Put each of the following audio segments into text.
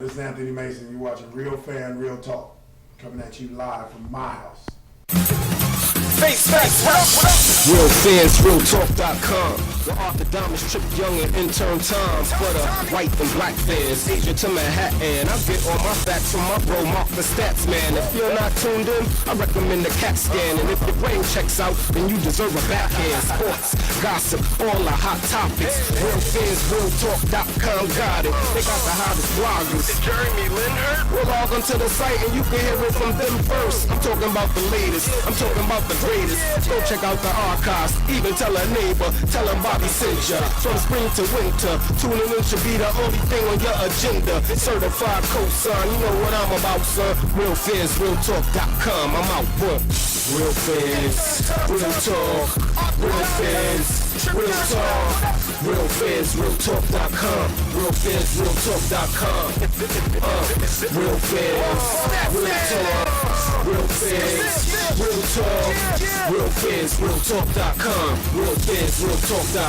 This is Anthony Mason. You're watching Real Fan, Real Talk. Coming at you live from my house. Face, what up? Real fans, realtalk.com. The orthodontist Trip Young and intern Tom. For the white and black fans, Asia to Manhattan. I get all my facts from my bro, Mark the Stats Man. If you're not tuned in, I recommend the CAT scan. And if your brain checks out, then you deserve a backhand. Sports, gossip, all the hot topics. Real fans, realtalk.com got it. They got the hottest bloggers. Jeremy Lindhurst. We'll log onto the site and you can hear it from them first. I'm talking about the latest. I'm talking about the greatest. Go check out the archives. Even tell a neighbor. Tell them Bobby sent ya. From spring to winter, tuning in should be the only thing on your agenda. Certified cosign, you know what I'm about, son. Real fans, realtalk.com. I'm out, boy. Real fans, real talk. Real fans, real talk. Real fans, realtalk.com. Real fans, realtalk.com. Real fans, real talk. Real fans, real talk. Real fans, realtalk.com. Real fans, realtalk.com.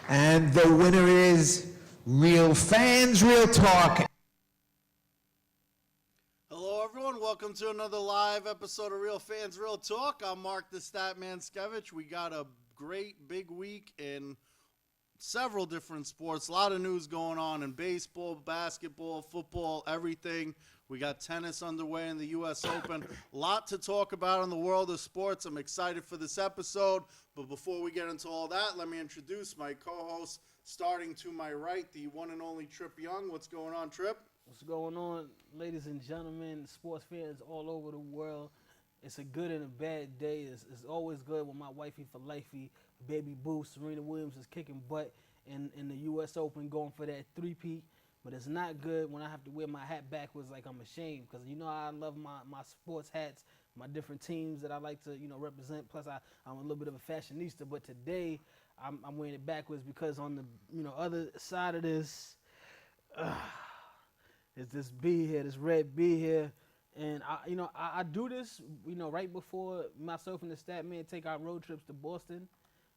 And the winner is Real Fans, Real Talk. Hello, everyone. Welcome to another live episode of Real Fans, Real Talk. I'm Mark the Statman Skevich. We got a great big week in several different sports. A lot of news going on in baseball, basketball, football, everything. We got tennis underway in the U.S. Open. A lot to talk about in the world of sports. I'm excited for this episode. But before we get into all that, let me introduce my co-host, starting to my right, the one and only Trip Young. What's going on, Trip? What's going on, ladies and gentlemen, sports fans all over the world? It's a good and a bad day. It's always good when my wifey for lifey, baby boo, Serena Williams is kicking butt in the U.S. Open, going for that three-peat. But it's not good when I have to wear my hat backwards like I'm ashamed, because you know I love my sports hats, my different teams that I like to represent. Plus I'm a little bit of a fashionista, but today I'm wearing it backwards because on the other side of this is this B here, this red B here, and I do this right before myself and the stat man take our road trips to Boston,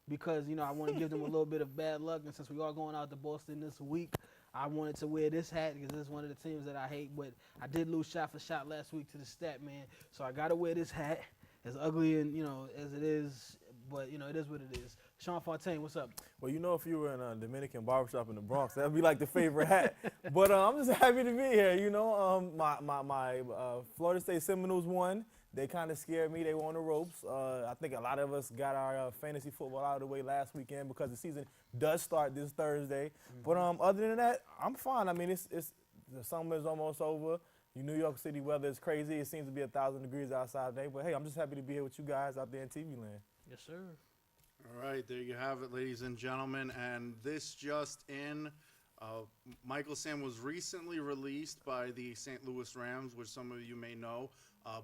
because I want to give them a little bit of bad luck, and since we are going out to Boston this week, I wanted to wear this hat because this is one of the teams that I hate, but I did lose shot for shot last week to the stat man, so I got to wear this hat, as ugly and as it is, but it is what it is. Sean Fontaine, what's up? Well, if you were in a Dominican barbershop in the Bronx, that'd be like the favorite hat. But I'm just happy to be here. My Florida State Seminoles won. They kind of scared me. They were on the ropes. I think a lot of us got our fantasy football out of the way last weekend because the season does start this Thursday. Mm-hmm. But other than that, I'm fine. I mean, it's the summer is almost over. New York City weather is crazy. It seems to be 1,000 degrees outside today. But hey, I'm just happy to be here with you guys out there in TV land. Yes, sir. All right, there you have it, ladies and gentlemen. And this just in, Michael Sam was recently released by the St. Louis Rams, which some of you may know.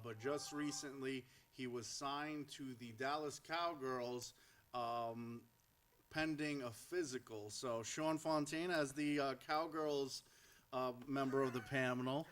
But just recently, he was signed to the Dallas Cowgirls pending a physical. So Sean Fontaine, as the Cowgirls member of the panel,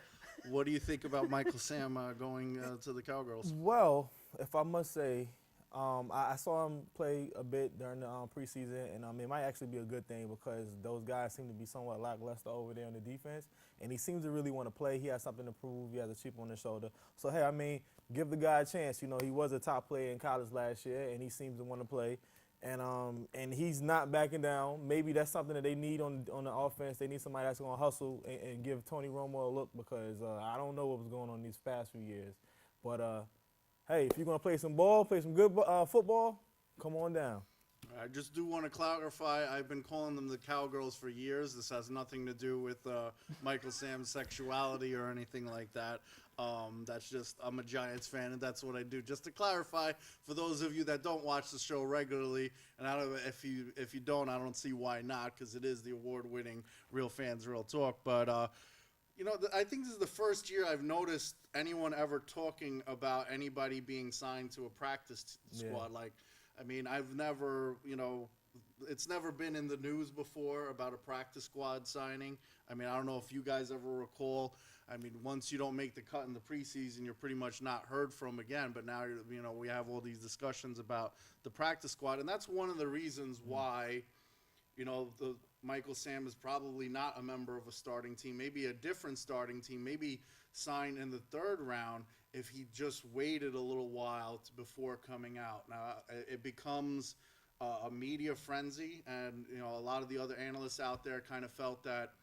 what do you think about Michael Sam going to the Cowgirls? Well, if I must say, I saw him play a bit during the preseason, and it might actually be a good thing because those guys seem to be somewhat lackluster over there on the defense, and he seems to really want to play. He has something to prove. He has a chip on his shoulder. So, hey, give the guy a chance. He was a top player in college last year, and he seems to want to play. And he's not backing down. Maybe that's something that they need on the offense. They need somebody that's going to hustle and give Tony Romo a look because I don't know what was going on these past few years. But, hey, if you're going to play some ball, play some good football, come on down. I just do want to clarify, I've been calling them the Cowgirls for years. This has nothing to do with Michael Sam's sexuality or anything like that. That's just, I'm a Giants fan, and that's what I do. Just to clarify, for those of you that don't watch the show regularly, and if you don't, I don't see why not, because it is the award-winning Real Fans, Real Talk. But, I think this is the first year I've noticed anyone ever talking about anybody being signed to a practice squad. Yeah. I've never, it's never been in the news before about a practice squad signing. I don't know if you guys ever recall. Once you don't make the cut in the preseason, you're pretty much not heard from again. But now, we have all these discussions about the practice squad. And that's one of the reasons why, the Michael Sam is probably not a member of a starting team, maybe a different starting team, maybe signed in the 3rd round if he just waited a little while before coming out. Now, it becomes a media frenzy, and a lot of the other analysts out there kind of felt that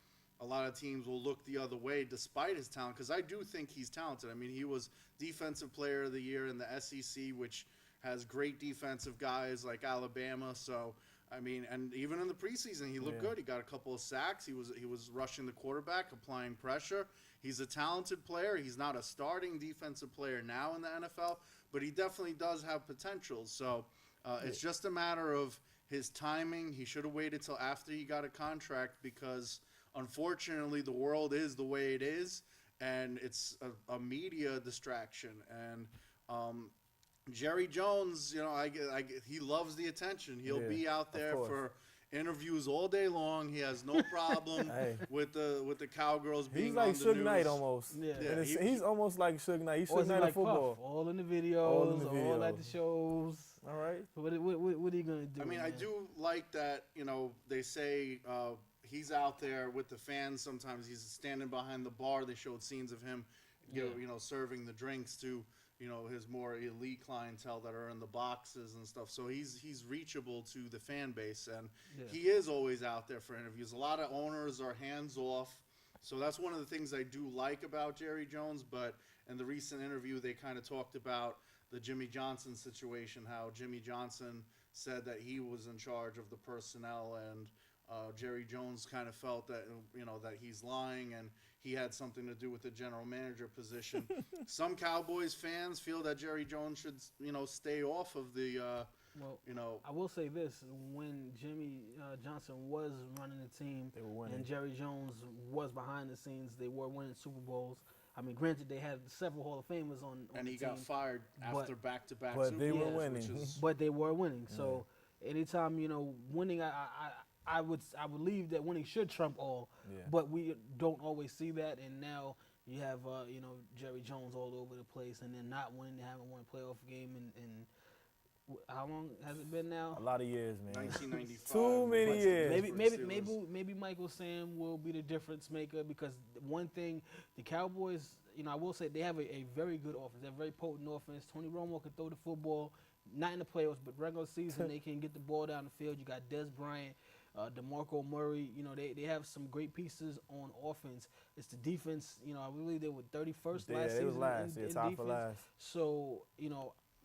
a lot of teams will look the other way despite his talent, because I do think he's talented. I mean, he was Defensive Player of the Year in the SEC, which has great defensive guys like Alabama. So, I mean, and even in the preseason, he looked good. He got a couple of sacks. He was rushing the quarterback, applying pressure. He's a talented player. He's not a starting defensive player now in the NFL, but he definitely does have potential. So it's just a matter of his timing. He should have waited till after he got a contract, because unfortunately the world is the way it is, and it's a media distraction. And Jerry Jones, he loves the attention. He'll be out there for interviews all day long. He has no problem with the Cowgirls being on the news. He's like Suge Knight almost. Yeah. He's almost like Suge Knight. He's Or Suge is he Knight like of football. Puff? All in the videos, all at the shows. All right. What are you gonna do? I mean, man? I do like that. They say he's out there with the fans. Sometimes he's standing behind the bar. They showed scenes of him, serving the drinks to his more elite clientele that are in the boxes and stuff. So he's reachable to the fan base, and he is always out there for interviews. A lot of owners are hands off, so that's one of the things I do like about Jerry Jones. But in the recent interview, they kind of talked about the Jimmy Johnson situation, how Jimmy Johnson said that he was in charge of the personnel, and Jerry Jones kind of felt that that he's lying and he had something to do with the general manager position. Some Cowboys fans feel that Jerry Jones should stay off of the I will say this: when Jimmy Johnson was running the team and Jerry Jones was behind the scenes, they were winning Super Bowls. I mean, granted, they had several Hall of Famers on and the he team, got fired after back-to-back but Super they were Bowls, winning. But they were winning. So anytime winning, I would believe that winning should trump all. Yeah. But we don't always see that, and now you have Jerry Jones all over the place, and then not winning, they haven't won a playoff game in how long has it been now? A lot of years, man. 1995. Too many years. Maybe Michael Sam will be the difference maker, because one thing, the Cowboys, I will say they have a very good offense. They have a very potent offense. Tony Romo can throw the football, not in the playoffs, but regular season they can get the ball down the field. You got Des Bryant, DeMarco Murray. they have some great pieces on offense. It's the defense. I believe they were 31st last season. It was last. in Top defense. for last. So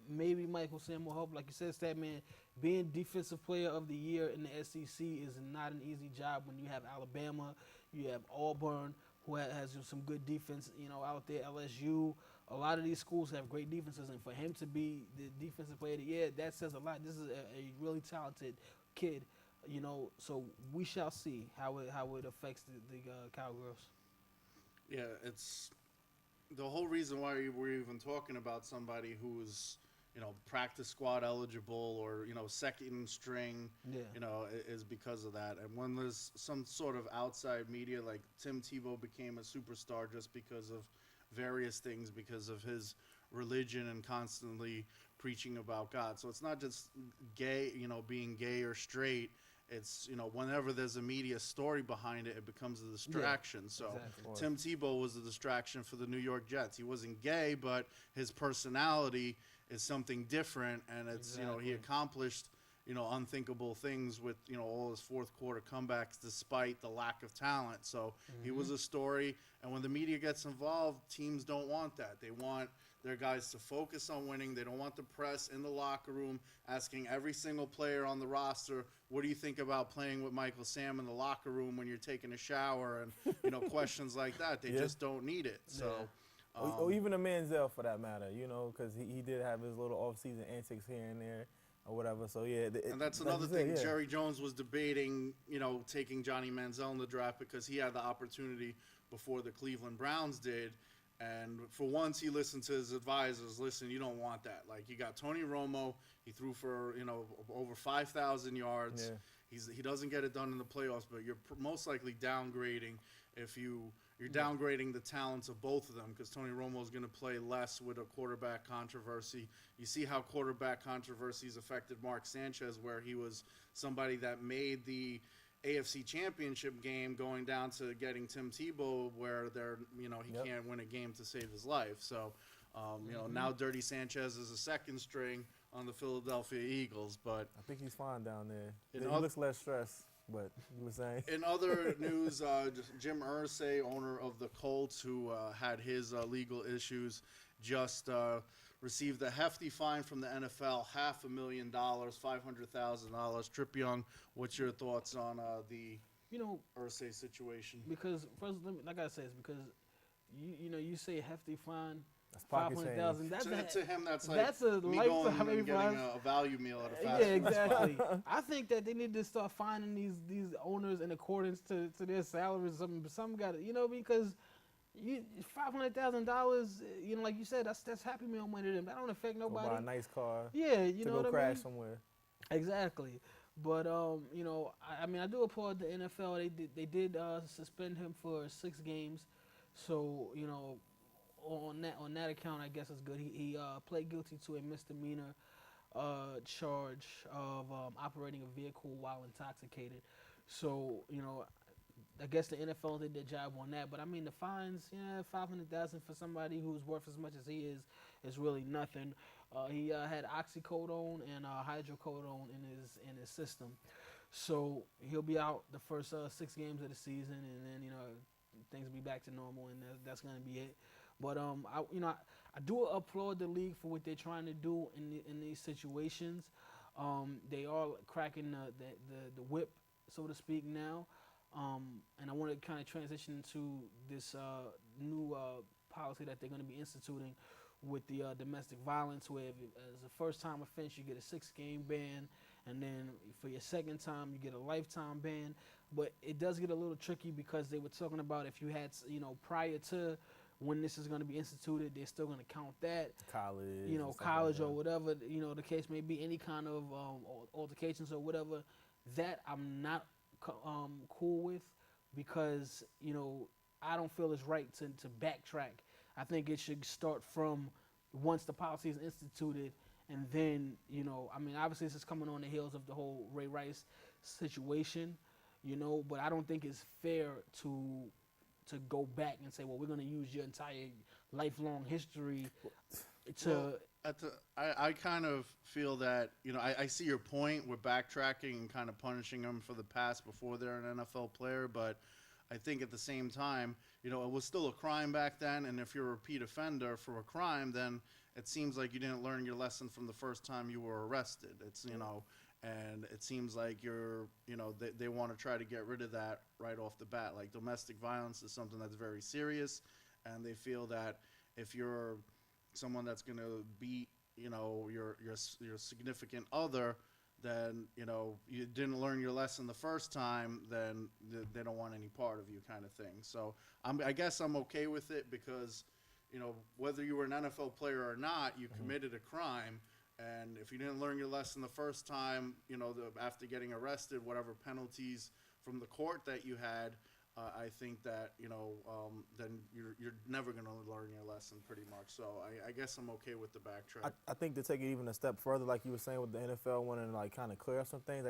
maybe Michael Sam will help. Like you said, Stat Man, being Defensive Player of the Year in the SEC is not an easy job when you have Alabama, you have Auburn, who has some good defense, out there, LSU. A lot of these schools have great defenses, and for him to be the Defensive Player of the Year, that says a lot. This is a really talented kid, so we shall see how it affects the Cowgirls. Yeah, it's the whole reason why we're even talking about somebody who's practice squad eligible or second string, is because of that. And when there's some sort of outside media, like Tim Tebow became a superstar just because of various things, because of his religion and constantly preaching about God. So it's not just gay, being gay or straight. It's whenever there's a media story behind it, it becomes a distraction. So exactly. Tim Tebow was a distraction for the New York Jets. He wasn't gay, but his personality is something different, and it's he accomplished unthinkable things with all his fourth quarter comebacks despite the lack of talent. So he was a story, and when the media gets involved, teams don't want that. They want their guys to focus on winning. They don't want the press in the locker room asking every single player on the roster, what do you think about playing with Michael Sam in the locker room when you're taking a shower, and questions like that. They just don't need it. So or even a Manziel for that matter, because he did have his little off-season antics here and there or whatever. So, and that's another thing. Jerry Jones was debating, taking Johnny Manziel in the draft because he had the opportunity before the Cleveland Browns did. And for once, he listened to his advisors. Listen, you don't want that. Like, you got Tony Romo. He threw for, over 5,000 yards. Yeah. He doesn't get it done in the playoffs, but you're most likely downgrading if you're you're downgrading the talents of both of them because Tony Romo is going to play less with a quarterback controversy. You see how quarterback controversies affected Mark Sanchez, where he was somebody that made the AFC Championship game going down to getting Tim Tebow, where he can't win a game to save his life. So, now Dirty Sanchez is a second string on the Philadelphia Eagles, but I think he's fine down there. He In oth- looks less stressed, but you were saying. in other news, just Jim Irsay, owner of the Colts, who had his legal issues, just received a hefty fine from the NFL, $500,000, $500,000. Trip Young, what's your thoughts on the Irsay situation? Because first, like I said, it's because you say hefty fine. That's pocket $500,000. To him, that's like that's a me lifetime going and getting a value meal at a fast Yeah, food exactly. spot. I think that they need to start finding these owners in accordance to their salaries. Some got because $500,000. Like you said, that's Happy Meal money to them. That don't affect Go nobody. buy a nice car. Yeah, you to know go what crash I mean. somewhere. Exactly. But I do applaud the NFL. They did suspend him for 6 games. So on that account, I guess it's good. He pled guilty to a misdemeanor charge of operating a vehicle while intoxicated. So I guess the NFL did their job on that. But I mean, the fines, $500,000 for somebody who's worth as much as he is really nothing. He had oxycodone and hydrocodone in his system, so he'll be out the first 6 games of the season, and then things will be back to normal, and that's gonna be it. But I do applaud the league for what they're trying to do in these situations. They are cracking the whip, so to speak, now. And I want to kind of transition to this new policy that they're going to be instituting with the domestic violence, where as a first-time offense, you get a 6-game ban, and then for your second time, you get a lifetime ban. But it does get a little tricky because they were talking about if you had, prior to when this is going to be instituted, they're still going to count that. College. College or whatever, the case may be, any kind of altercations or whatever. That I'm not cool with, because I don't feel it's right to backtrack. I think it should start from once the policy is instituted, and then obviously this is coming on the heels of the whole Ray Rice situation, but I don't think it's fair to go back and say, well, we're going to use your entire lifelong history to. I kind of feel that, I see your point with backtracking and kind of punishing them for the past before they're an NFL player, but I think at the same time, it was still a crime back then, and if you're a repeat offender for a crime, then it seems like you didn't learn your lesson from the first time you were arrested. It's, and it seems like they want to try to get rid of that right off the bat. Like, domestic violence is something that's very serious, and they feel that if you're someone that's going to beat, your significant other, then, you didn't learn your lesson the first time, then they don't want any part of you, kind of thing. So I guess I'm okay with it because, whether you were an NFL player or not, you committed a crime. And if you didn't learn your lesson the first time, after getting arrested, whatever penalties from the court that you had, I think that, then you're never going to learn your lesson pretty much. So I guess I'm okay with the backtrack. I think to take it even a step further, like you were saying with the NFL wanting to kind of clear up some things,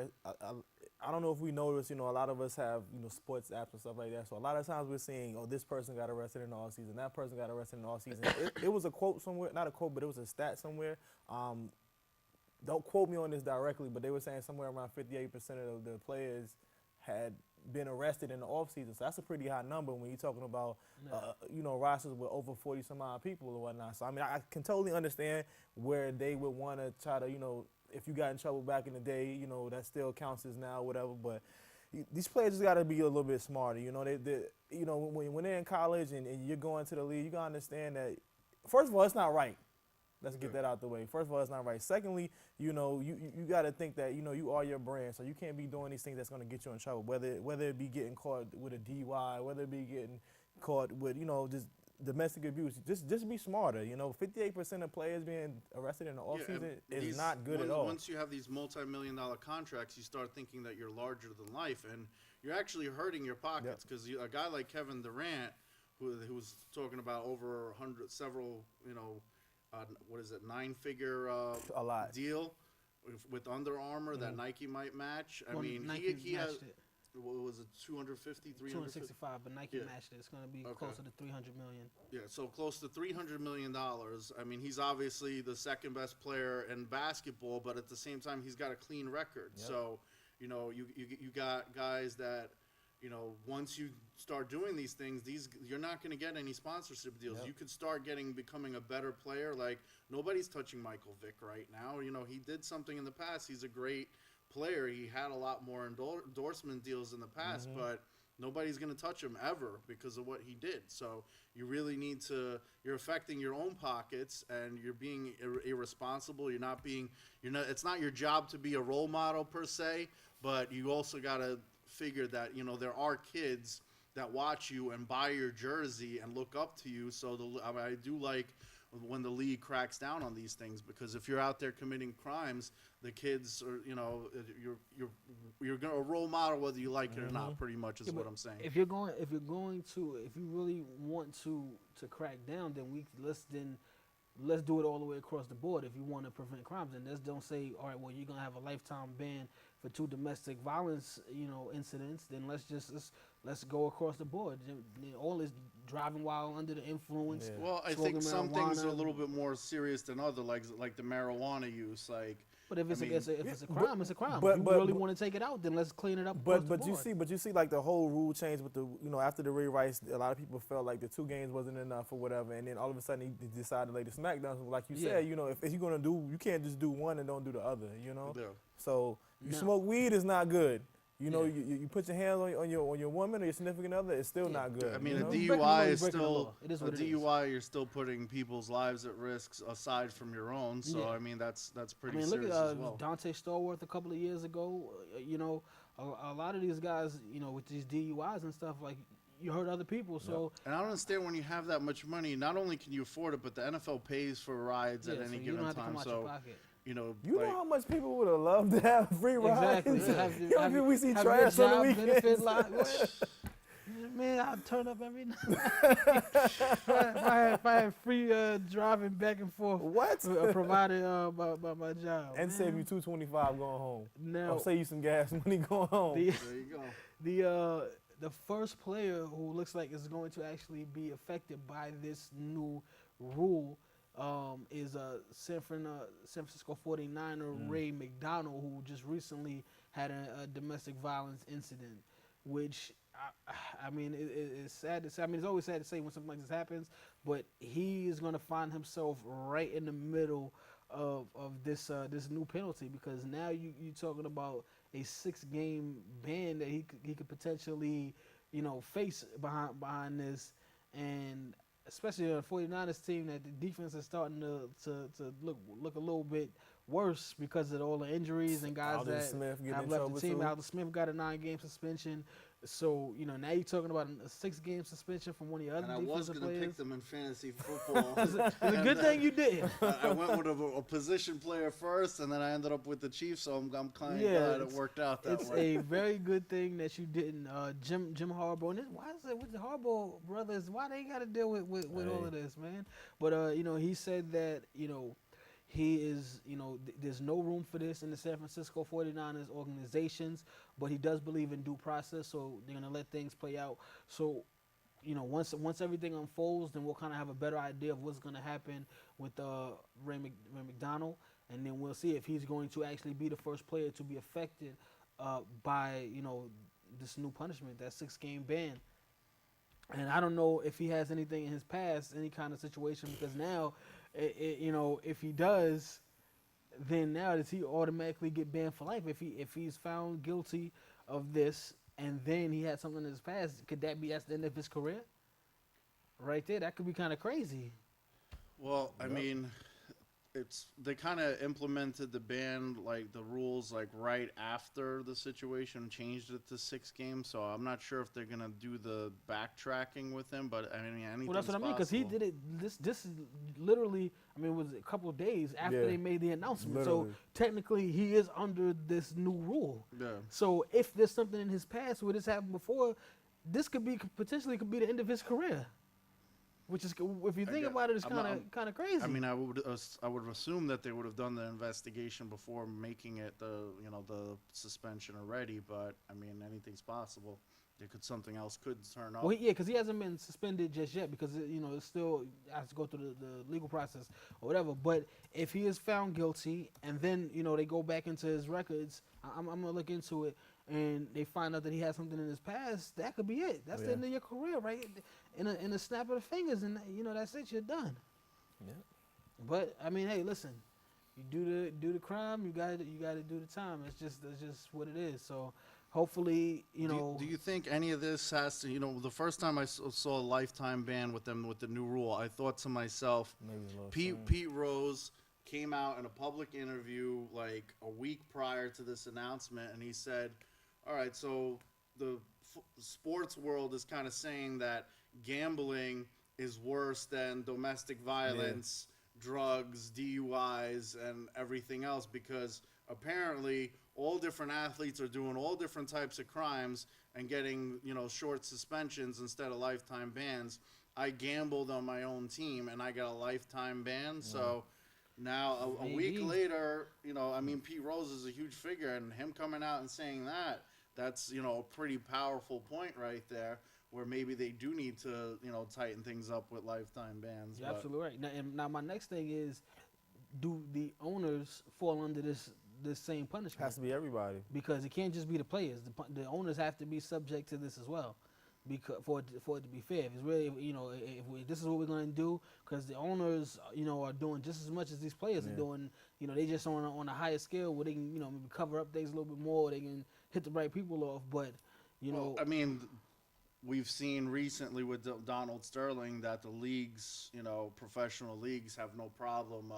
I don't know if we notice, a lot of us have, sports apps and stuff like that. So a lot of times we're seeing, this person got arrested in the offseason, that person got arrested in the offseason. It was a quote somewhere, not a quote, but it was a stat somewhere. Don't quote me on this directly, but they were saying somewhere around 58% of the players had been arrested in the offseason. So that's a pretty high number when you're talking about, rosters with over 40 some odd people or whatnot. So, I can totally understand where they would want to try to, if you got in trouble back in the day, that still counts as now, whatever. But these players just got to be a little bit smarter. When they're in college and you're going to the league, you got to understand that, first of all, it's not right. Let's get that out the way. First of all, it's not right. Secondly, you got to think that, you are your brand. So you can't be doing these things that's going to get you in trouble, whether it be getting caught with a DUI, whether it be getting caught with, just domestic abuse. Just be smarter. 58% of players being arrested in the offseason is not good at all. Once you have these multi-million-dollar contracts, you start thinking that you're larger than life, and you're actually hurting your pockets because a guy like Kevin Durant, who was talking about over 100, several, what is it, 9-figure A lot. deal with Under Armour that Nike might match. I Well, mean, Nike he has, matched it. what was it, 250, 350? 265, but Nike Yeah. matched it. It's going to be Okay. closer to 300 million. Yeah, so close to $300 million. I mean, he's obviously the second best player in basketball, but at the same time, he's got a clean record. Yep. So, you got guys that, once you start doing these things, you're not going to get any sponsorship deals. Yep. You could start becoming a better player. Like, nobody's touching Michael Vick right now. He did something in the past. He's a great player. He had a lot more endorsement deals in the past, but nobody's going to touch him ever because of what he did. So you really need to, you're affecting your own pockets, and you're being irresponsible. It's not your job to be a role model per se, but you also got to figure that, there are kids that watch you and buy your jersey and look up to you. So I do like when the league cracks down on these things, because if you're out there committing crimes, the kids are, you're gonna a role model whether you like it or not. Pretty much is what I'm saying. If you really want to crack down, then let's do it all the way across the board. If you want to prevent crimes, and let's don't say, all right, well, you're gonna have a lifetime ban for 2 domestic violence, incidents. Then let's go across the board. All this driving while under the influence. Yeah. Well, I smoking think some things are a marijuana. little bit more serious than other, like the marijuana use. Like, But if it's I mean, if it's a crime, it's a crime. but- if you but- really want to take it out, then let's clean it up. But across the board. you see like the whole rule change with the after the rewrites, a lot of people felt like the 2 games wasn't enough or whatever, and then all of a sudden he decided to lay the smackdown. So like you Yeah. said, if you're gonna do, you can't just do one and don't do the other. Yeah. So you No. smoke weed is not good. Yeah. You put your hands on your woman or your significant other, it's still not good. I mean, you a know? Breaking the law DUI is is breaking the still law. It is a what it is. DUI. You're still putting people's lives at risk aside from your own. So Yeah. I mean, that's pretty Look serious at as well. Dante Stallworth a couple of years ago. A lot of these guys, with these DUIs and stuff, like you hurt other people. So And I don't understand, when you have that much money, not only can you afford it, but the NFL pays for rides at yeah, any so you given don't have to time. come out your pocket. You know how much people would have loved to have free rides? Exactly. You know, we see have trash your on the job benefit weekends. line. Man, I'd turn up every night. if I had free driving back and forth, What? provided by my job. And save you $225 going home. Now, Or save you some gas money going home. the, There you go. the first player who looks like is going to actually be affected by this new rule is San Francisco 49er Ray McDonald, who just recently had a domestic violence incident, which I mean, it's sad to say. I mean, it's always sad to say when something like this happens, but he is going to find himself right in the middle of this new penalty, because now you're talking about a 6-game ban that he could potentially face behind this, and especially on the 49ers team, that the defense is starting to look a little bit worse because of all the injuries and guys Alden that Smith getting have in left trouble the team. too. Alden Smith got a 9-game suspension. So, now you're talking about a 6-game suspension from one of your other And I was defensive going to players. pick them in fantasy football. It's a good thing you did. I went with a position player first, and then I ended up with the Chiefs, so I'm kind of Yeah, glad it worked out that It's way. a very good thing that you didn't. Jim Harbaugh, and why is it with the Harbaugh brothers? Why they got to deal with all of this, man? But he said that he is, there's no room for this in the San Francisco 49ers organizations, but he does believe in due process, so they're gonna let things play out. So, once everything unfolds, then we'll kind of have a better idea of what's gonna happen with Ray McDonald, and then we'll see if he's going to actually be the first player to be affected by this new punishment, that 6-game ban. And I don't know if he has anything in his past, any kind of situation, because now, if he does, then now does he automatically get banned for life? If he's found guilty of this, and then he had something in his past, could that's the end of his career? Right there, that could be kind of crazy. Well, I mean, they kind of implemented the ban, like the rules, like right after the situation, changed it to 6 games. So I'm not sure if they're gonna do the backtracking with him, but I mean, anything's Well, that's what I mean, because he did it. This is literally, it was a couple of days after Yeah. they made the announcement. Literally. So technically, he is under this new rule. Yeah. So if there's something in his past where this happened before, this could be potentially the end of his career. Which is, if you think guess- about it, it's I'm not- kind of crazy. I mean, I would assume that they would have done the investigation before making it the suspension already. But I mean, anything's possible. Something else could turn up. well, yeah, because he hasn't been suspended just yet because it still has to go through the legal process or whatever. But if he is found guilty and then they go back into his records, I'm gonna look into it, and they find out that he has something in his past, that could be it. That's the end of your career, right? In a snap of the fingers, and that's it. You're done. Yeah. But I mean, hey, listen, you do the crime, you got to do the time. That's just what it is. So. Hopefully, Do you think any of this has to, the first time I saw a lifetime ban with them with the new rule, I thought to myself, Pete Rose came out in a public interview like a week prior to this announcement, and he said, all right, so the sports world is kind of saying that gambling is worse than domestic violence, drugs, DUIs, and everything else because apparently all different athletes are doing all different types of crimes and getting, short suspensions instead of lifetime bans. I gambled on my own team and I got a lifetime ban. So now a week later, Pete Rose is a huge figure, and him coming out and saying that's, a pretty powerful point right there where maybe they do need to, tighten things up with lifetime bans. You're absolutely right. Now my next thing is, do the owners fall under this same punishment? Has to be everybody. Because it can't just be the players. The owners have to be subject to this as well, because for it to be fair. If it's really, if this is what we're going to do, because the owners, are doing just as much as these players are doing. They just on a higher scale where they can, maybe cover up things a little bit more. They can hit the right people off. But Well, I mean, we've seen recently with Donald Sterling that the leagues, professional leagues, have no problem.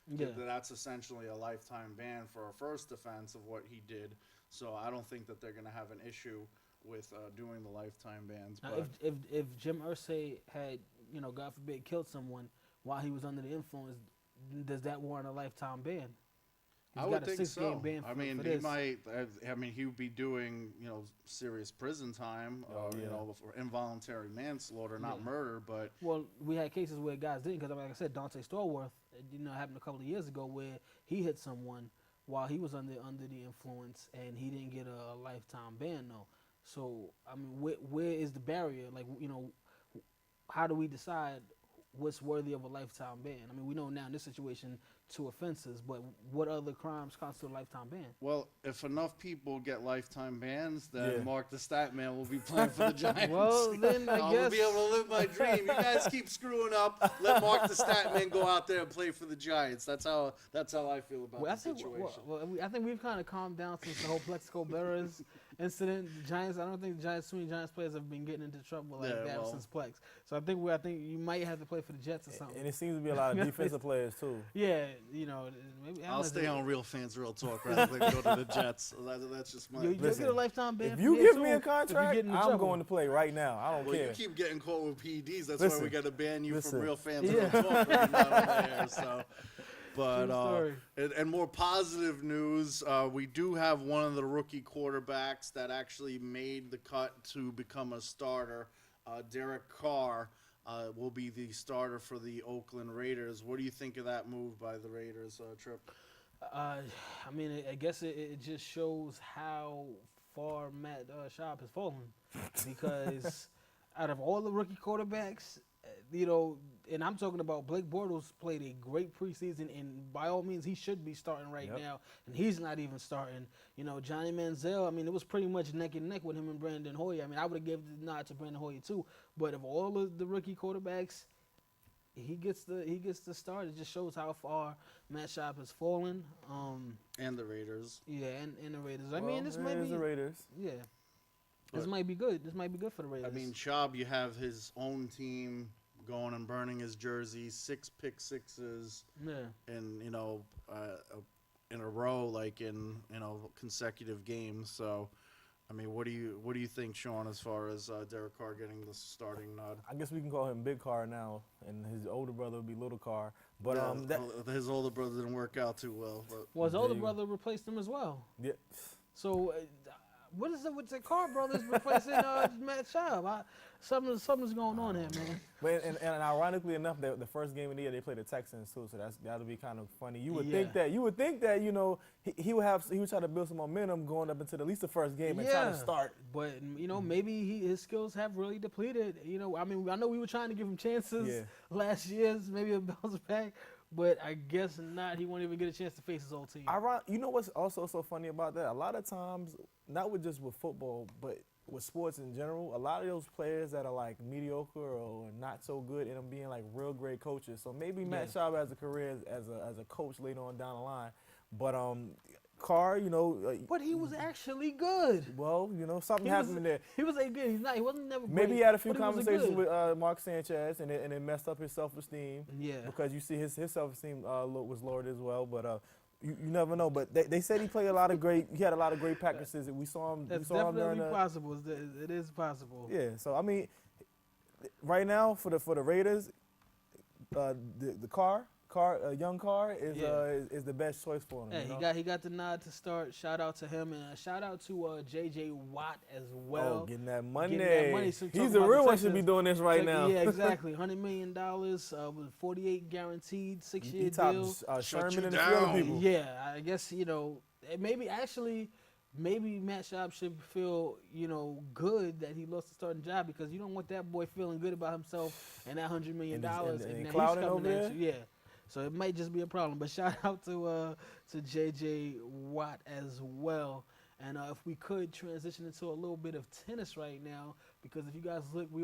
That's essentially a lifetime ban for a first offense of what he did. So I don't think that they're going to have an issue with doing the lifetime bans. Now, But if Jim Irsay had, God forbid, killed someone while he was under the influence, does that warrant a lifetime ban? He's I would think 6-game so. ban I for mean, he this. might. He would be doing, serious prison time, for involuntary manslaughter, not murder. But Well, we had cases where guys didn't, because like I said, Dante Stallworth, happened a couple of years ago where he hit someone while he was under the influence, and he didn't get a lifetime ban though. So I mean, where is the barrier? Like, how do we decide what's worthy of a lifetime ban? I mean, we know now in this situation 2 offenses, but what other crimes constitute a lifetime ban? well, if enough people get lifetime bans, then Mark the Statman will be playing for the Giants. Well, then I I'll guess be able to live my dream. You guys keep screwing up. Let Mark the Statman go out there and play for the Giants. That's how I feel about the situation. I think we've kind of calmed down since the whole Plexico Bearers incident. The Giants, I don't think too many Giants players have been getting into trouble like that since Plex. So I think you might have to play for the Jets or something. And it seems to be a lot of defensive players too. Yeah, maybe I'll stay on Real Fans Real Talk rather than go to the Jets. That's just my. You'll get a lifetime ban. If from you here, give me too, a contract, in I'm trouble. going to play right now. I don't Well, care. you keep getting caught with PEDs. That's Listen, why we got to ban you listen. from Real Fans Real Talk right now on the air. So. But True story. and more positive news, we do have one of the rookie quarterbacks that actually made the cut to become a starter. Derek Carr will be the starter for the Oakland Raiders. What do you think of that move by the Raiders, Trip? I mean, I guess it just shows how far Matt Schaub has fallen, because out of all the rookie quarterbacks, and I'm talking about Blake Bortles played a great preseason, and by all means, he should be starting right now, and he's not even starting. Johnny Manziel, I mean, it was pretty much neck and neck with him and Brandon Hoyer. I mean, I would have given the nod to Brandon Hoyer too, but of all of the rookie quarterbacks, he gets the start. It just shows how far Matt Schaub has fallen. And the Raiders. Yeah, and the Raiders. I mean, this might be the Raiders. Yeah. This might be good. This might be good for the Raiders. I mean, Schaub, you have his own team going and burning his jersey, 6 pick sixes, and in a row, like in consecutive games. So, I mean, what do you think, Sean, as far as Derek Carr getting the starting nod? I guess we can call him Big Carr now, and his older brother would be Little Carr. But his older brother didn't work out too well. But his older brother replaced him as well. Yeah. So, What is it with the Carr brothers replacing Matt Schaub? Something's going on here, man. But and ironically enough, the first game of the year they played the Texans too, so that'll be kind of funny. You would think that he would try to build some momentum going up into at least the first game and try to start. But maybe his skills have really depleted. I mean, I know we were trying to give him chances last year, maybe a bounce back. But I guess not. He won't even get a chance to face his old team. You know what's also so funny about that? A lot of times, not with football, but with sports in general, a lot of those players that are like mediocre or not so good end up being like real great coaches. So maybe Matt Schaub has a career as a coach later on down the line. But Carr, but he was actually good. Well, something happened there. He was good. He wasn't never. Maybe great, he had a few conversations with Mark Sanchez, and it messed up his self-esteem. Yeah. Because you see his self-esteem was lowered as well. But you never know. But they said he had a lot of great practices. We saw him. That's we saw him definitely during possible. It is possible. Yeah. So I mean, right now for the Raiders, young Carr is the best choice for him. Yeah, he got the nod to start. Shout out to him, and shout out to J.J. Watt as well. Oh, getting that money. So he's a real one. Should be doing this right now. Yeah, exactly. $100 million with 48 guaranteed, 6-year deal. Sherman and a few other people. Yeah, I guess maybe Matt Schaub should feel good that he lost the starting job, because you don't want that boy feeling good about himself and that $100 million and clouding over there. Yeah. So it might just be a problem. But shout out to J.J. Watt as well. And if we could transition into a little bit of tennis right now, because if you guys look, we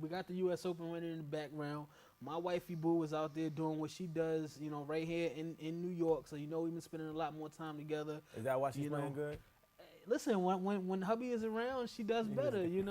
got the U.S. Open running in the background. My wifey Boo is out there doing what she does, right here in New York. So we've been spending a lot more time together. Is that why she's playing good? Listen, when hubby is around, she does better, Hey,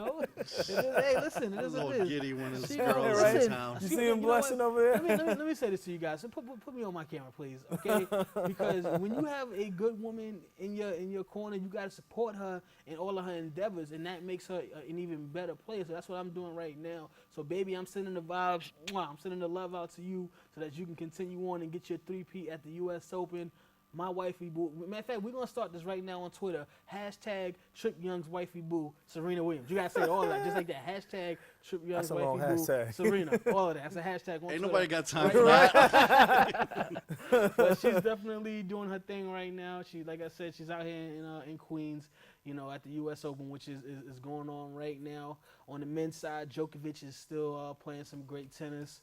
listen, it is what it is. Giddy when his She girl knows, is in listen, town. You see him blushing over there? Let me say this to you guys. So put me on my camera, please, okay? Because when you have a good woman in your corner, you got to support her in all of her endeavors, and that makes her an even better player. So that's what I'm doing right now. So, baby, I'm sending the vibes. I'm sending the love out to you so that you can continue on and get your 3-peat at the U.S. Open. My wifey boo. Matter of fact, we're gonna start this right now on Twitter. Hashtag Trip Young's wifey boo, Serena Williams. You gotta say all that, just like that. Hashtag Trip Young's wifey boo, hashtag. Serena. All of that. That's a hashtag on Ain't Twitter. nobody got time for that. But she's definitely doing her thing right now. She, like I said, she's out here in Queens, at the U.S. Open, which is going on right now. On the men's side, Djokovic is still playing some great tennis.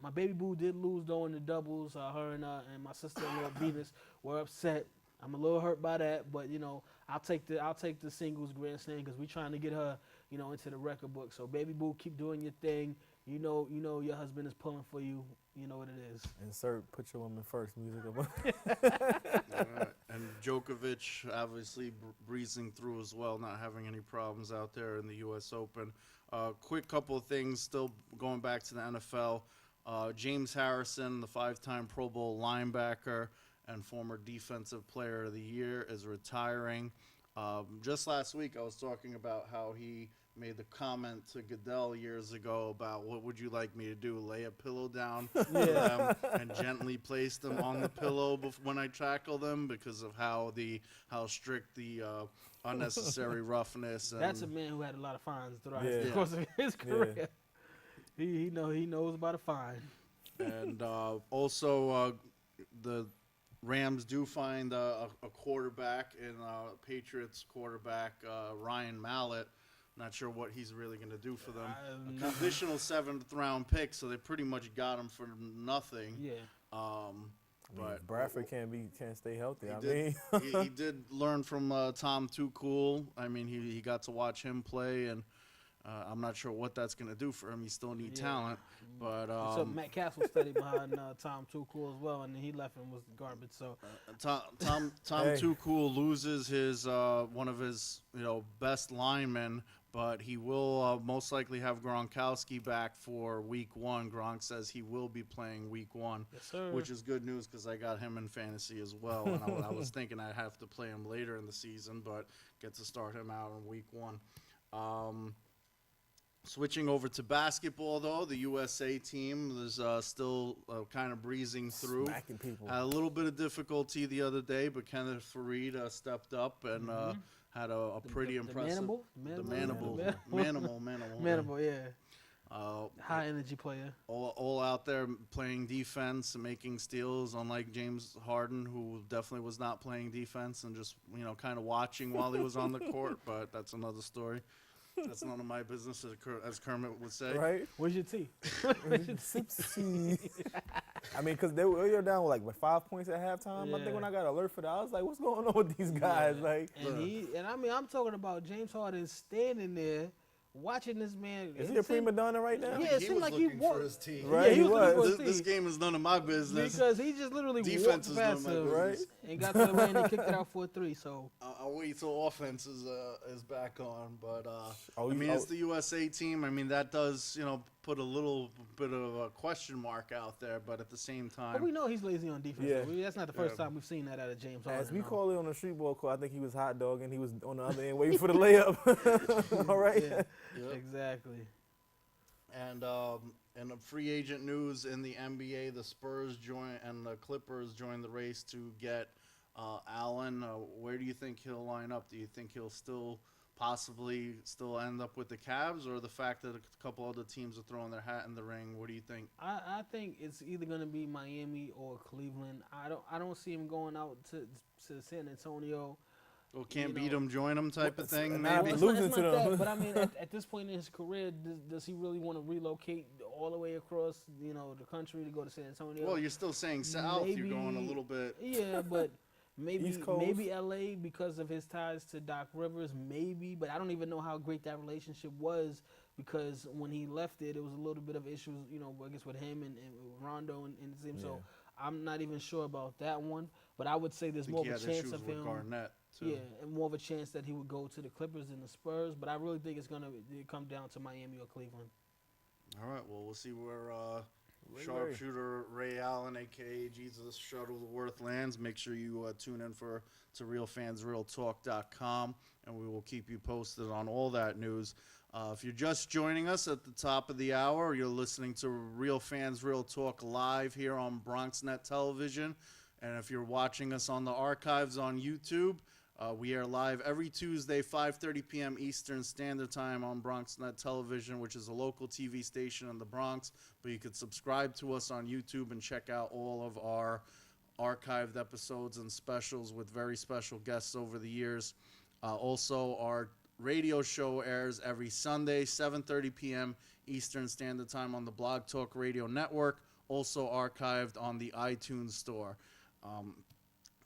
My baby boo did lose though in the doubles. Her and my sister-in-law Venus were upset. I'm a little hurt by that, but I'll take the singles Grand Slam, because we're trying to get her into the record book. So baby boo, keep doing your thing. You know your husband is pulling for you. You know what it is. Insert "Put Your Woman First" music. And Djokovic obviously breezing through as well, not having any problems out there in the U.S. Open. Quick couple of things, still going back to the NFL. James Harrison, the 5-time Pro Bowl linebacker and former Defensive Player of the Year, is retiring. Just last week, I was talking about how he made the comment to Goodell years ago about, what would you like me to do, lay a pillow down for them and gently place them on the pillow when I tackle them, because of how strict the unnecessary roughness. And that's a man who had a lot of fines throughout the course of his career. Yeah. He knows about a fine. And also the Rams do find a quarterback in Patriots quarterback Ryan Mallett. Not sure what he's really going to do for them. A conditional 7th round pick, so they pretty much got him for nothing. Yeah. But Bradford can't stay healthy. He did learn from Tom Too Cool. I mean, he got to watch him play, and I'm not sure what that's going to do for him. He still needs talent. But so Matt Castle studied behind Tom Too Cool as well, and he left and was garbage. So Tom Too Cool loses his one of his best linemen, but he will most likely have Gronkowski back for Week 1. Gronk says he will be playing Week 1, which is good news, because I got him in fantasy as well. And I was thinking I'd have to play him later in the season, but get to start him out in Week 1. Switching over to basketball, though, the USA team is still kind of breezing through. Smacking people. Had a little bit of difficulty the other day, but Kenneth Fareed stepped up and had a pretty impressive. Manimal, yeah. High energy player. All out there playing defense and making steals, unlike James Harden, who definitely was not playing defense and just kind of watching while he was on the court. But that's another story. That's none of my business, as Kermit would say. Right? Where's your tea? I mean, because they were down with 5 points at halftime. I think when I got alert for that, I was like, what's going on with these guys? And I'm talking about James Harden standing there watching this man. Is he a prima donna right now? Yeah, it seemed like he walked for his team. Right, yeah, he was. This game is none of my business. because he just literally Defense walked is none past of my him, business. and got to the lane and kicked it out for a 3. So I'll wait till offense is back on, but Oh, I mean you- it's the USA team. I mean that does put a little bit of a question mark out there, but at the same but we time, know he's lazy on defense. Yeah. That's not the first time we've seen that out of James Harden. As we no. call it on the street ball court, I think he was hot dogging. He was on the other end waiting for the layup. All right. Yeah, Yep. exactly. And in the free agent news in the NBA, the Spurs and the Clippers join the race to get Allen. Where do you think he'll line up? Do you think he'll possibly end up with the Cavs, or the fact that a couple other teams are throwing their hat in the ring? What do you think? I think it's either going to be Miami or Cleveland. I don't see him going out to San Antonio. Well, can't beat them, join them type of thing, Nah, maybe. but Well, losing it's to not them. that, but I mean, at this point in his career, does he really want to relocate all the way across, the country to go to San Antonio? Well, you're still saying south. You're going a Maybe- little bit. Yeah, but maybe East Coast. maybe LA because of his ties to Doc Rivers, maybe. But I don't even know how great that relationship was because when he left it was a little bit of issues, I guess with him and Rondo and the team. So I'm not even sure about that one. But I would say there's I more think of he a had chance issues of with him. Garnett too. Yeah, and more of a chance that he would go to the Clippers than the Spurs. But I really think it's gonna come down to Miami or Cleveland. All right. Well, we'll see where sharpshooter Ray Allen, aka Jesus Shuttleworth, lands. Make sure you tune in to RealFansRealTalk.com, and we will keep you posted on all that news. If you're just joining us at the top of the hour, you're listening to Real Fans Real Talk live here on BronxNet Television. And if you're watching us on the archives on YouTube, we are live every Tuesday, 5:30 p.m. Eastern Standard Time on BronxNet Television, which is a local TV station in the Bronx. But you could subscribe to us on YouTube and check out all of our archived episodes and specials with very special guests over the years. Also, our radio show airs every Sunday, 7:30 p.m. Eastern Standard Time on the Blog Talk Radio Network, also archived on the iTunes Store.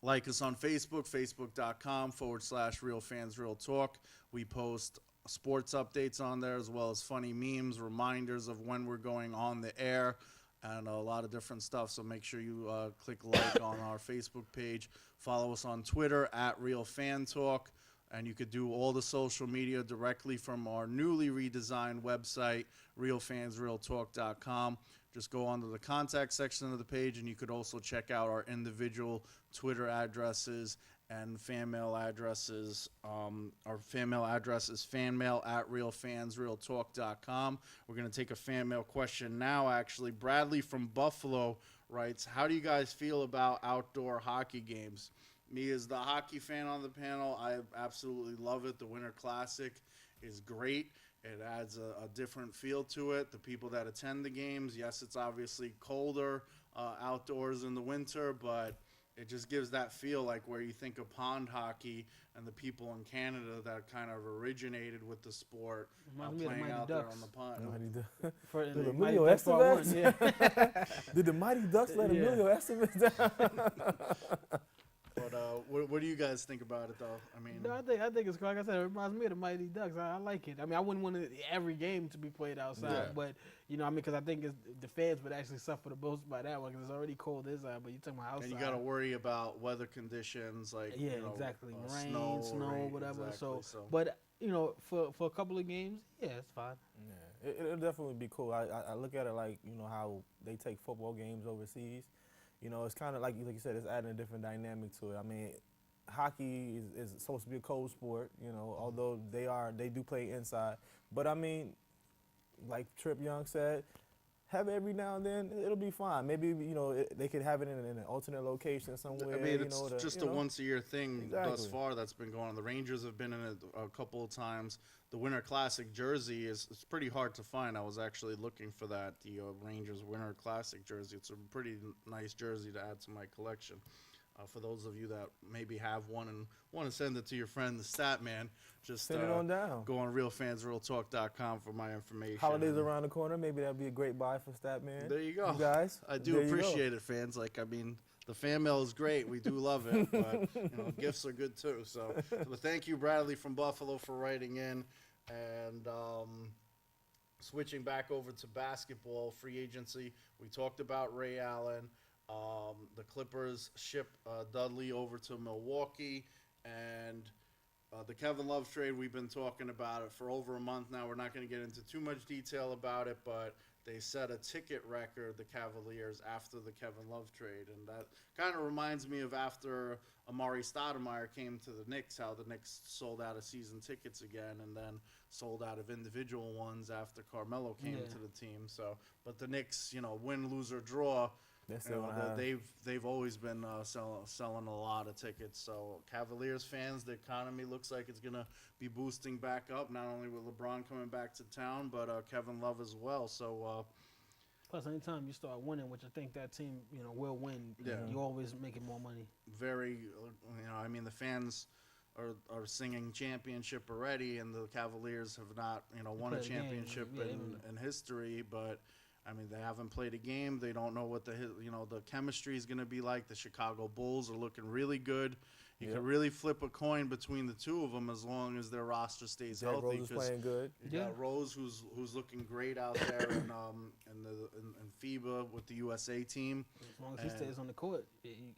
Like us on Facebook, facebook.com/RealFansRealTalk. We post sports updates on there as well as funny memes, reminders of when we're going on the air, and a lot of different stuff. So make sure you click like on our Facebook page. Follow us on Twitter @RealFanTalk. And you could do all the social media directly from our newly redesigned website, RealFansRealTalk.com. Just go onto the contact section of the page, and you could also check out our individual Twitter addresses and fan mail addresses. Our fan mail address is fanmail@RealFansRealTalk.com. We're going to take a fan mail question now, actually. Bradley from Buffalo writes, how do you guys feel about outdoor hockey games? Me as the hockey fan on the panel, I absolutely love it. The Winter Classic is great. It adds a different feel to it. The people that attend the games, yes, it's obviously colder outdoors in the winter, but it just gives that feel like where you think of pond hockey and the people in Canada that kind of originated with the sport Reminds me of the playing Mighty out there Ducks. on the pond. For Did the Emilio Mighty Ducks Part Estevez? One, yeah. Did the Mighty Ducks let Yeah. Emilio Estevez down? But what do you guys think about it, though? I mean, No, I think it's like I said, it reminds me of the Mighty Ducks. I like it. I mean, I wouldn't want every game to be played outside, Yeah. but because I think the fans would actually suffer the most by that one because it's already cold inside. But you talking about outside, and you got to worry about weather conditions, like yeah, exactly, rain, snow, rain, whatever. exactly, So, but for a couple of games, yeah, it's fine. Yeah, it'll definitely be cool. I look at it like, how they take football games overseas. It's kind of like you said, it's adding a different dynamic to it. I mean, hockey is supposed to be a cold sport, although they do play inside. But I mean, like Trip Young said, have it every now and then. It'll be fine. Maybe they could have it in an alternate location somewhere. I mean, it's just a once-a-year thing thus Exactly. far that's been going on. The Rangers have been in it a couple of times. The Winter Classic jersey it's pretty hard to find. I was actually looking for that, the Rangers Winter Classic jersey. It's a pretty nice jersey to add to my collection. For those of you that maybe have one and want to send it to your friend, the Stat Man, just Send it on down. go on realfansrealtalk.com for my information. Holidays around the corner. Maybe that'd be a great buy for Statman. There you go. You guys. I do There you go. appreciate it, fans. Like, I mean, the fan mail is great. We do love it, but gifts are good too. So, but thank you, Bradley from Buffalo, for writing in. And switching back over to basketball, free agency. We talked about Ray Allen. The Clippers ship Dudley over to Milwaukee, and the Kevin Love trade, we've been talking about it for over a month now. We're not going to get into too much detail about it, but they set a ticket record, the Cavaliers, after the Kevin Love trade. And that kind of reminds me of after Amari Stoudemire came to the Knicks, how the Knicks sold out of season tickets again and then sold out of individual ones after Carmelo came to the team. So, but the Knicks, win, lose, or draw, they've always been selling a lot of tickets. So Cavaliers fans, the economy looks like it's going to be boosting back up, not only with LeBron coming back to town, but Kevin Love as well. So plus, anytime you start winning, which I think that team, will win, you always making more money. Very, I mean, the fans are singing championship already, and the Cavaliers have not, won a championship in history, but I mean, they haven't played a game. They don't know what the chemistry is going to be like. The Chicago Bulls are looking really good. You can really flip a coin between the two of them as long as their roster stays healthy. Rose is playing good. You got Rose, who's looking great out there in FIBA with the USA team. As long as he stays on the court,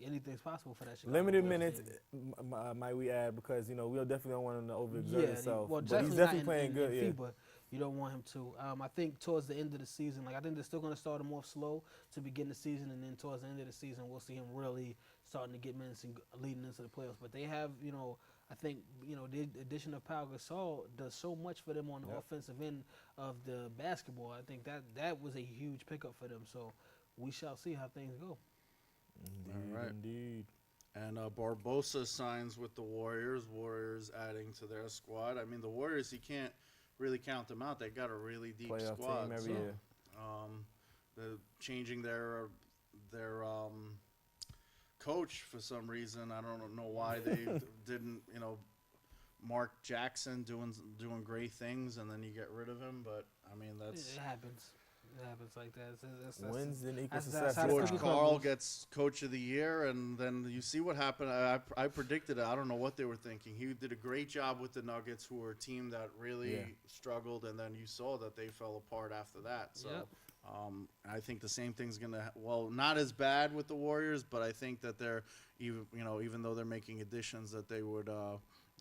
anything's possible for that Chicago Limited Bulls minutes, team. might we add, because we definitely don't want him to overexert himself. Well, but he's definitely definitely not playing good. in FIBA. You don't want him to. I think towards the end of the season, I think they're still going to start him off slow to begin the season, and then towards the end of the season, we'll see him really starting to get minutes and leading into the playoffs. But they have, I think, the addition of Pau Gasol does so much for them on the offensive end of the basketball. I think that was a huge pickup for them. So we shall see how things go. Indeed. And Barbosa signs with the Warriors. Warriors adding to their squad. I mean, the Warriors, you can't really count them out. They got a really deep Playoff squad. team every year. They're changing their coach for some reason. I don't know why they didn't. Mark Jackson doing great things, and then you get rid of him. But I mean, It happens. It happens like that. Wins didn't equal that's success. how George Steve Karl Kerr gets Coach of the Year, and then you see what happened. I predicted it. I don't know what they were thinking. He did a great job with the Nuggets, who were a team that really struggled, and then you saw that they fell apart after that. So I think the same thing's going to not as bad with the Warriors, but I think that they're even though they're making additions, that they would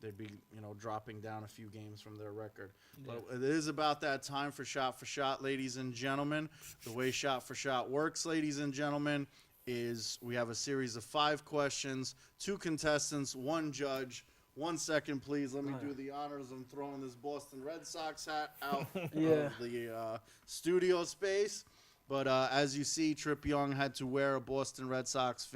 they'd be dropping down a few games from their record. But it is about that time for shot, ladies and gentlemen. The way shot for shot works, ladies and gentlemen, is we have a series of 5 questions, 2 contestants, 1 judge. 1 second, please. Let me do the honors. I'm throwing this Boston Red Sox hat out of the studio space. But as you see, Trip Young had to wear a Boston Red Sox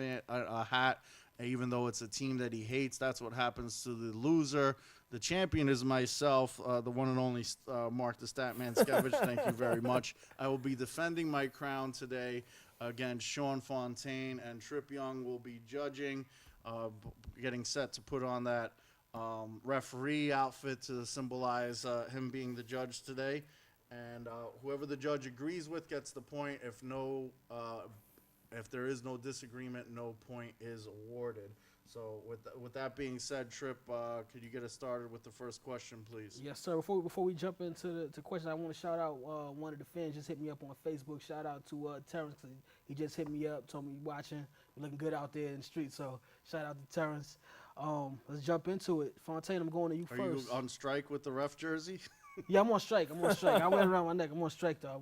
hat, even though it's a team that he hates. That's what happens to the loser. The champion is myself, the one and only Mark the Statman Skevich. Thank you very much. I will be defending my crown today against Sean Fontaine, and Trip Young will be judging, getting set to put on that referee outfit to symbolize him being the judge today. And whoever the judge agrees with gets the point. If there is no disagreement, no point is awarded. So with that being said, Trip, could you get us started with the first question, please? Yes, sir. Before we jump into the question, I want to shout out one of the fans just hit me up on Facebook. Shout out to Terrence, 'cause he just hit me up, told me you watching, you're looking good out there in the street. So shout out to Terrence. Let's jump into it. Fontaine, I'm going to you first. Are you on strike with the ref jersey? Yeah, I'm on strike. I wear it around my neck. I'm on strike though.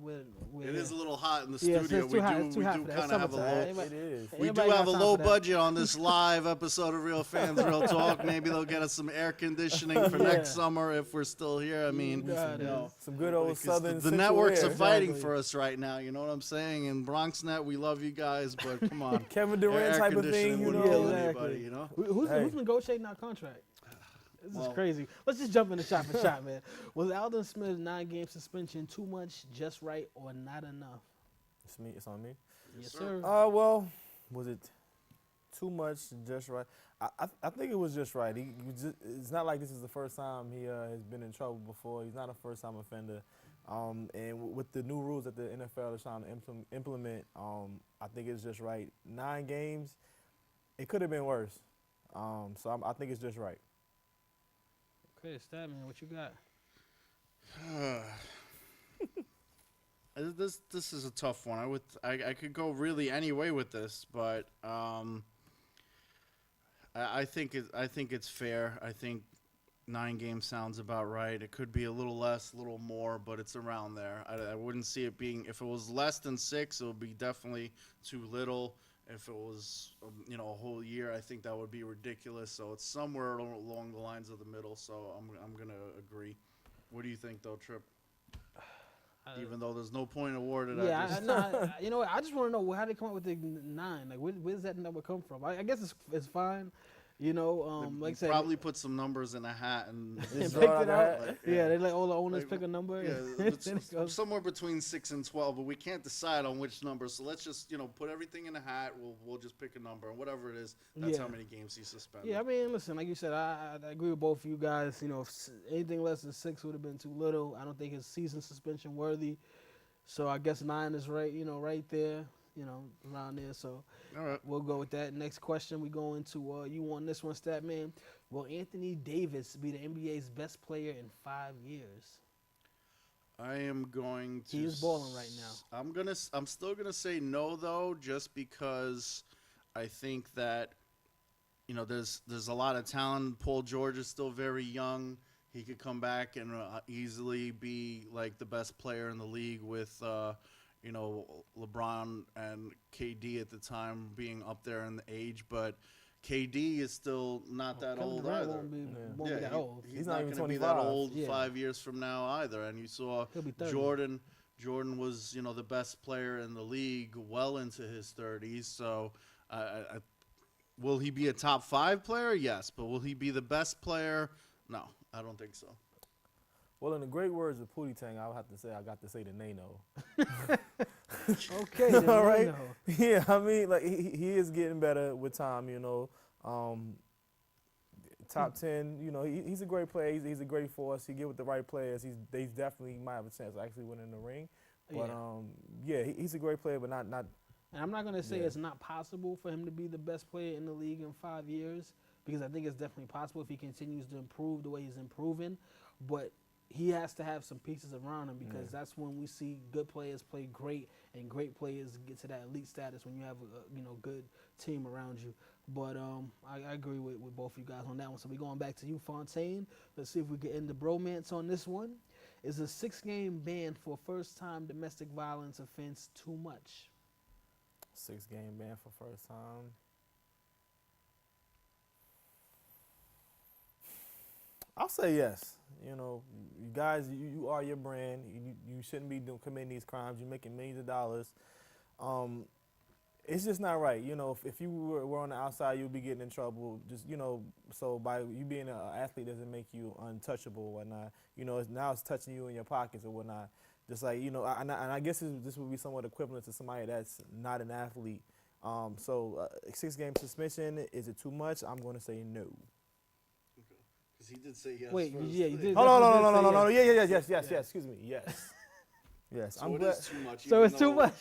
It is a little hot in the Yeah, studio. it's too hot. It's too We hot do for that. kind of have a Summertime. low. It is. We do Anybody have got a time low for that? budget on this live episode of Real Fans Real Talk. Maybe they'll get us some air conditioning for next summer if we're still here. I mean, God, you know, Some good old because Southern the Central networks air. are fighting Exactly. for us right now. You know what I'm saying? And BronxNet, we love you guys, but come on. Kevin Durant Air type of conditioning thing, you wouldn't know. kill Exactly. anybody, you know? Who's negotiating our contract? This is Well- crazy. Let's just jump into shot for shot, man. Was Alden Smith's 9-game suspension too much, just right, or not enough? It's me. It's on me. Yes, sir. Well, was it too much, just right? I think it was just right. It's not like this is the first time he has been in trouble before. He's not a first-time offender. And with the new rules that the NFL is trying to implement, I think it's just right. 9 games, it could have been worse. So I think it's just right. Okay, Statman, what you got? This is a tough one. I could go really any way with this, but I think it's fair. I think 9 games sounds about right. It could be a little less, a little more, but it's around there. I wouldn't see it being. If it was less than 6, it would be definitely too little. If it was, a whole year, I think that would be ridiculous. So it's somewhere along the lines of the middle. So I'm gonna agree. What do you think, though, Trip? Even though there's no point awarded. Yeah, you know what? I just want to know how they come up with the 9. Like, where does that number come from? I guess it's fine. Like I said, probably put some numbers in a hat and and throw picked out it the out. hat. Yeah, they let all the owners Like, pick a number. Yeah, and then it goes. somewhere between 6 and 12, but we can't decide on which number. So let's just, put everything in a hat. We'll just pick a number, and whatever it is, that's Yeah. how many games he's suspended. Yeah, I mean, listen, like you said, I agree with both of you guys. If anything less than 6 would have been too little. I don't think his season suspension worthy. So I guess 9 is right, right there, around there. So All right. we'll go with that. Next question, we go into you won this one, Statman. Will Anthony Davis be the NBA's best player in 5 years? I am going to. He is balling right now. I'm still gonna say no though, just because I think that there's a lot of talent. Paul George is still very young. He could come back and easily be like the best player in the league with LeBron and KD at the time being up there in the age, but KD is still not that Kevin old Durant either. won't be that old. He's He's not not even going to be that 25. old Yeah. 5 years from now either. And you saw He'll be 30. Jordan was, the best player in the league well into his 30s. So will he be a top 5 player? Yes. But will he be the best player? No, I don't think so. Well, in the great words of Pootie Tang, I would have to say I got to say the Nano. Okay, then, All right. know. Yeah, I mean, like he is getting better with time. Top 10. He's a great player. He's a great force. He get with the right players. They definitely might have a chance of actually winning the ring. But he's a great player, but not. And I'm not going to say Yeah. it's not possible for him to be the best player in the league in 5 years, because I think it's definitely possible if he continues to improve the way he's improving. But he has to have some pieces around him, because that's when we see good players play great and great players get to that elite status when you have a good team around you. But I agree with both of you guys on that one. So we're going back to you, Fontaine. Let's see if we can end the bromance on this one. Is a 6-game ban for first-time domestic violence offense too much? 6-game ban for first time. I'll say yes. You guys, you are your brand. You shouldn't be committing these crimes. You're making millions of dollars. It's just not right. If you were on the outside, you'd be getting in trouble. So by you being an athlete doesn't make you untouchable or whatnot. Now it's touching you in your pockets or whatnot. Just like, and I guess this would be somewhat equivalent to somebody that's not an athlete. 6-game suspension, is it too much? I'm going to say no. Because he did say yes. Wait, first. yeah, you did. Hold on, definitely did say no. yes. Yes. Excuse me. Yes. Yes. So it is too much. So even it's too though- much.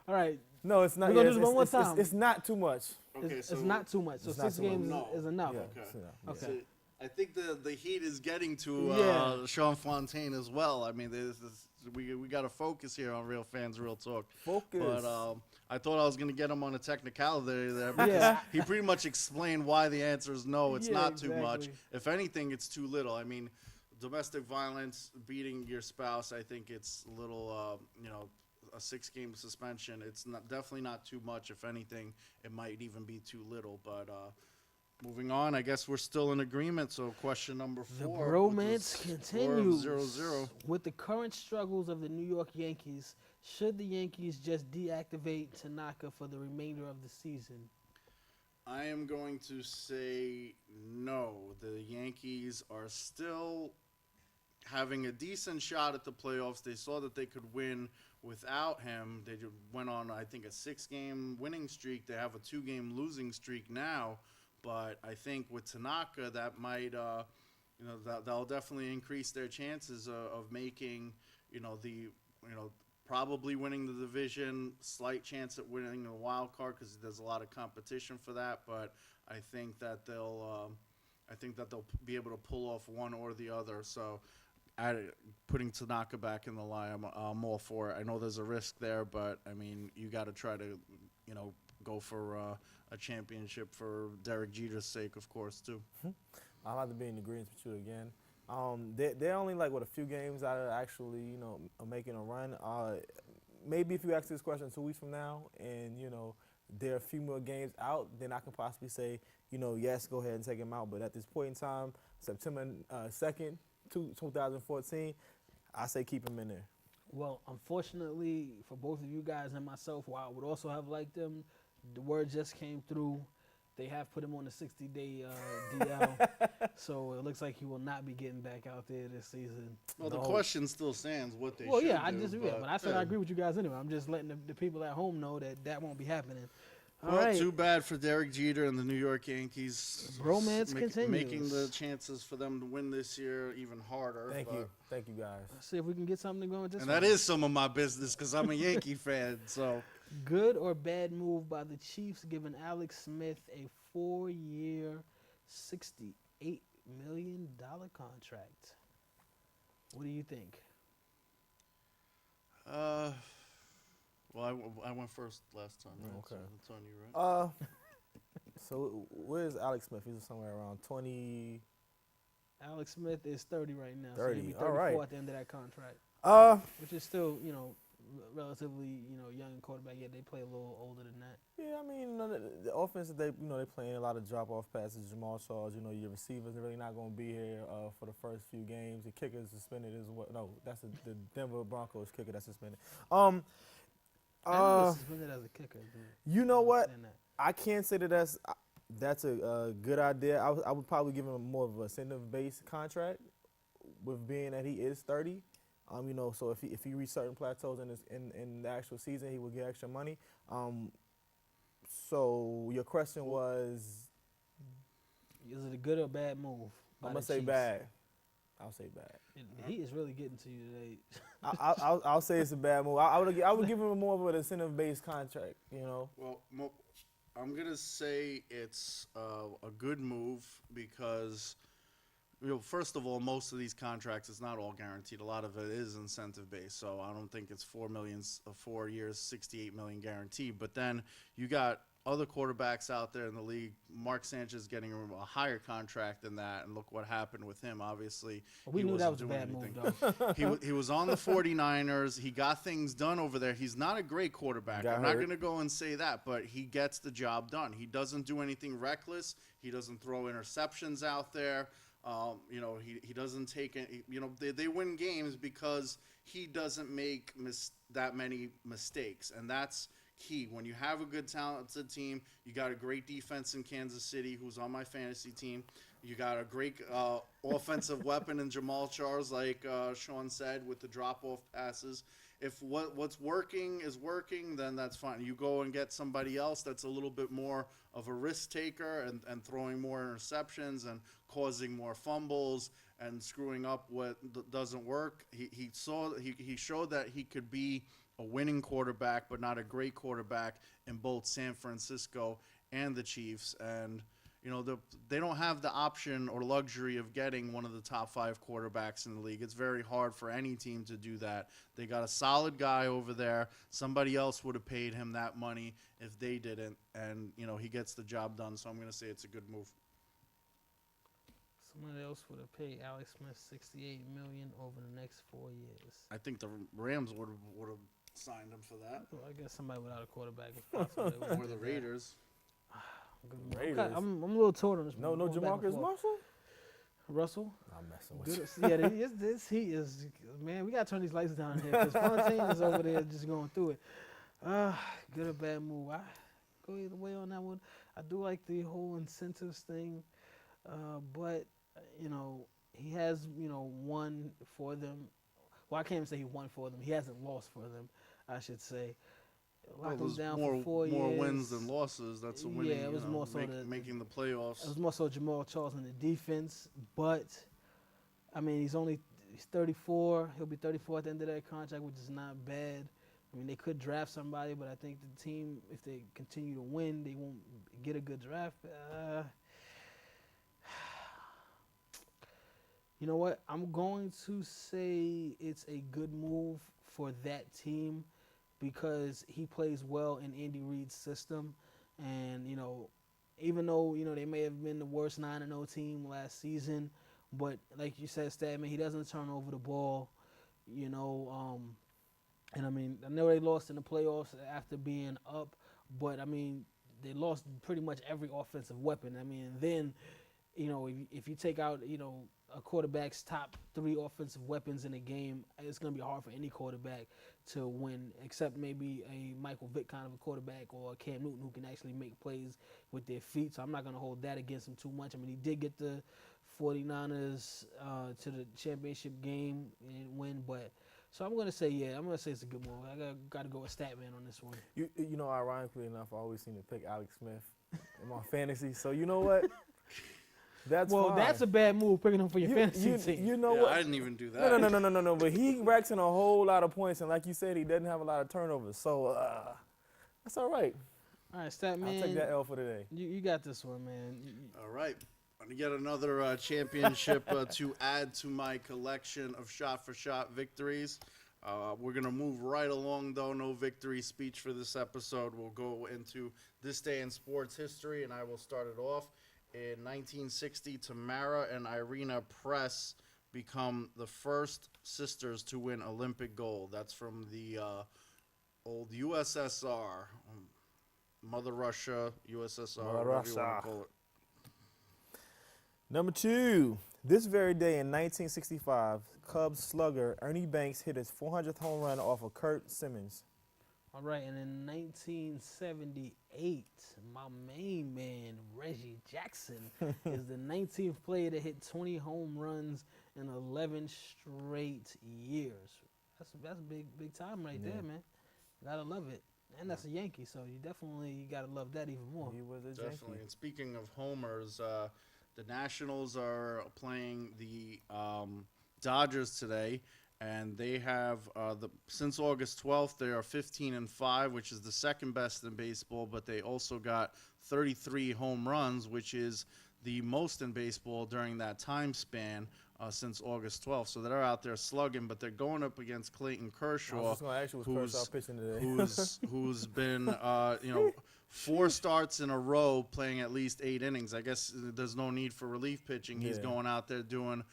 All right. No, it's not. We're gonna yes, do this one more it's- time. It's not too much. Okay, It's so not too much. So It's not 6 too much. games No. is enough. Yeah. Okay. Yeah. Okay. So I think the heat is getting to Yeah. Sean Fontaine as well. I mean, we got to focus here on Real Fans, Real Talk. Focus. But I thought I was going to get him on a technicality there because Yeah. he pretty much explained why the answer is no. It's Yeah, not too much. exactly. If anything, it's too little. I mean, domestic violence, beating your spouse, I think it's a little, a 6-game suspension. It's definitely not too much. If anything, it might even be too little. But moving on, I guess we're still in agreement. So question number 4. The bromance continues. 0-0. With the current struggles of the New York Yankees, should the Yankees just deactivate Tanaka for the remainder of the season? I am going to say no. The Yankees are still having a decent shot at the playoffs. They saw that they could win without him. They went on, I think, a 6-game winning streak. They have a 2-game losing streak now. But I think with Tanaka, that might, that'll definitely increase their chances of making, probably winning the division. Slight chance at winning the wild card because there's a lot of competition for that. But I think that they'll be able to pull off one or the other. So, putting Tanaka back in the line, I'm all for it. I know there's a risk there, but I mean, you got to try to, go for a championship for Derek Jeter's sake, of course, too. I'll have to be in agreement with you again. They're only like a few games out of actually, making a run. Maybe if you ask this question 2 weeks from now, and there are a few more games out, then I can possibly say, yes, go ahead and take him out. But at this point in time, September 2nd, 2014, I say keep him in there. Well, unfortunately for both of you guys and myself, while I would also have liked him, the word just came through. They have put him on a 60-day DL, so it looks like he will not be getting back out there this season. Well, the question still stands what they should Well, yeah, do. I disagree, but I said I agree with you guys anyway. I'm just letting the people at home know that won't be happening. All Well, right. too bad for Derek Jeter and the New York Yankees. Bromance continues. Making the chances for them to win this year even harder. Thank you, guys. Let's see if we can get something going with this And one. that is some of my business because I'm a Yankee fan. So Good or bad move by the Chiefs giving Alex Smith a 4-year, $68 million contract? What do you think? Well, I went first last time, right? Okay. So it's on you, right? So where's Alex Smith? He's somewhere around 20. Alex Smith is 30 right now. 30, So he'll be all 34 right. at the end of that contract, which is still, relatively, young quarterback. Yet they play a little older than that. Yeah, I mean, the offense that they playing a lot of drop-off passes. Jamal Charles, your receivers are really not going to be here for the first few games. The kicker is suspended as well. No, that's the Denver Broncos kicker that's suspended. I know he's suspended as a kicker. Dude. You know what? Understand that. I can't say that that's a good idea. I would probably give him more of a incentive-based contract, with being that he is 30. So if he reach certain plateaus in the actual season, he will get extra money. So your question was, Is it a good or bad move? I'm gonna say bad. I'll say bad. He is really getting to you today. I'll say it's a bad move. I would give him more of an incentive-based contract. Well, I'm going to say it's a good move because, first of all, most of these contracts, it's not all guaranteed. A lot of it is incentive-based, so I don't think it's $4 million, 4 years, $68 million guaranteed. But then you got other quarterbacks out there in the league. Mark Sanchez getting a higher contract than that, and look what happened with him. Obviously, We knew that was a bad move, though. he was on the 49ers. He got things done over there. He's not a great quarterback. I'm not going to go and say that, but he gets the job done. He doesn't do anything reckless. He doesn't throw interceptions out there. He doesn't take it. They win games because he doesn't make that many mistakes, and that's key. When you have a good, talented team, you got a great defense in Kansas City, who's on my fantasy team. You got a great offensive weapon in Jamal Charles, like Sean said, with the drop-off passes. If what's working is working, then that's fine. You go and get somebody else that's a little bit more of a risk taker and throwing more interceptions and causing more fumbles and screwing up what doesn't work. He showed that he could be a winning quarterback, but not a great quarterback in both San Francisco and the Chiefs. And they don't have the option or luxury of getting one of the top 5 quarterbacks in the league. It's very hard for any team to do that. They got a solid guy over there. Somebody else would have paid him that money if they didn't. And, he gets the job done. So I'm going to say it's a good move. Somebody else would have paid Alex Smith $68 million over the next 4 years? I think the Rams would have signed him for that, Well, I guess somebody without a quarterback is possible. They would or the do that. Raiders. Good move. Raiders. I'm a little torn on this. No, one. no Going back and Jamarcus forth. Russell. Russell. I'm messing with you. Good. Yeah, he is. Man, we gotta turn these lights down here because Fontaine is over there just going through it. Good or bad move. I go either way on that one. I do like the whole incentives thing, but he has won for them. Well, I can't even say he won for them. He hasn't lost for them, I should say. Lock him down for 4 years. More wins than losses. That's a winning. Yeah, it was more so making the playoffs. It was more so Jamal Charles in the defense, but I mean he's 34. He'll be 34 at the end of that contract, which is not bad. I mean they could draft somebody, but I think the team, if they continue to win, they won't get a good draft. You know what? I'm going to say it's a good move for that team because he plays well in Andy Reid's system. And, even though, they may have been the worst 9-0 team last season, but like you said, Statman, he doesn't turn over the ball, and I mean, I know they lost in the playoffs after being up, but I mean, they lost pretty much every offensive weapon. I mean, then, if you take out, a quarterback's top 3 offensive weapons in a game, it's going to be hard for any quarterback to win, except maybe a Michael Vick kind of a quarterback or a Cam Newton who can actually make plays with their feet. So I'm not going to hold that against him too much. I mean, he did get the 49ers to the championship game and win, but so I'm going to say, it's a good move. I got to go with Statman on this one. Ironically enough, I always seem to pick Alex Smith in my fantasy. So you know what? That's fine. That's a bad move picking him for your fantasy team. You know Yeah, what? I didn't even do that. No. But he racks in a whole lot of points, and like you said, he doesn't have a lot of turnovers. So that's all right. All right, Statman. I'll take that L for today. You got this one, man. All right. I'm going to get another championship to add to my collection of shot-for-shot victories. We're going to move right along, though. No victory speech for this episode. We'll go into this day in sports history, and I will start it off. In 1960, Tamara and Irina Press become the first sisters to win Olympic gold. That's from the old USSR, Mother Russia, USSR, whatever you want to call it. Number 2, this very day in 1965, Cubs slugger Ernie Banks hit his 400th home run off of Kurt Simmons. All right, and in 1978, my main man, Reggie Jackson, is the 19th player to hit 20 home runs in 11 straight years. That's big time right there, man. Gotta love it. And that's a Yankee, so you gotta love that even more. He was a Definitely. Yankee. And speaking of homers, the Nationals are playing the Dodgers today. And they have, since August 12th, they are 15-5, which is the second best in baseball. But they also got 33 home runs, which is the most in baseball during that time span since August 12th. So they're out there slugging, but they're going up against Clayton Kershaw, I was just going to ask you, was Kershaw pitching today? who's been, 4 starts in a row playing at least 8 innings. I guess there's no need for relief pitching. He's going out there doing it.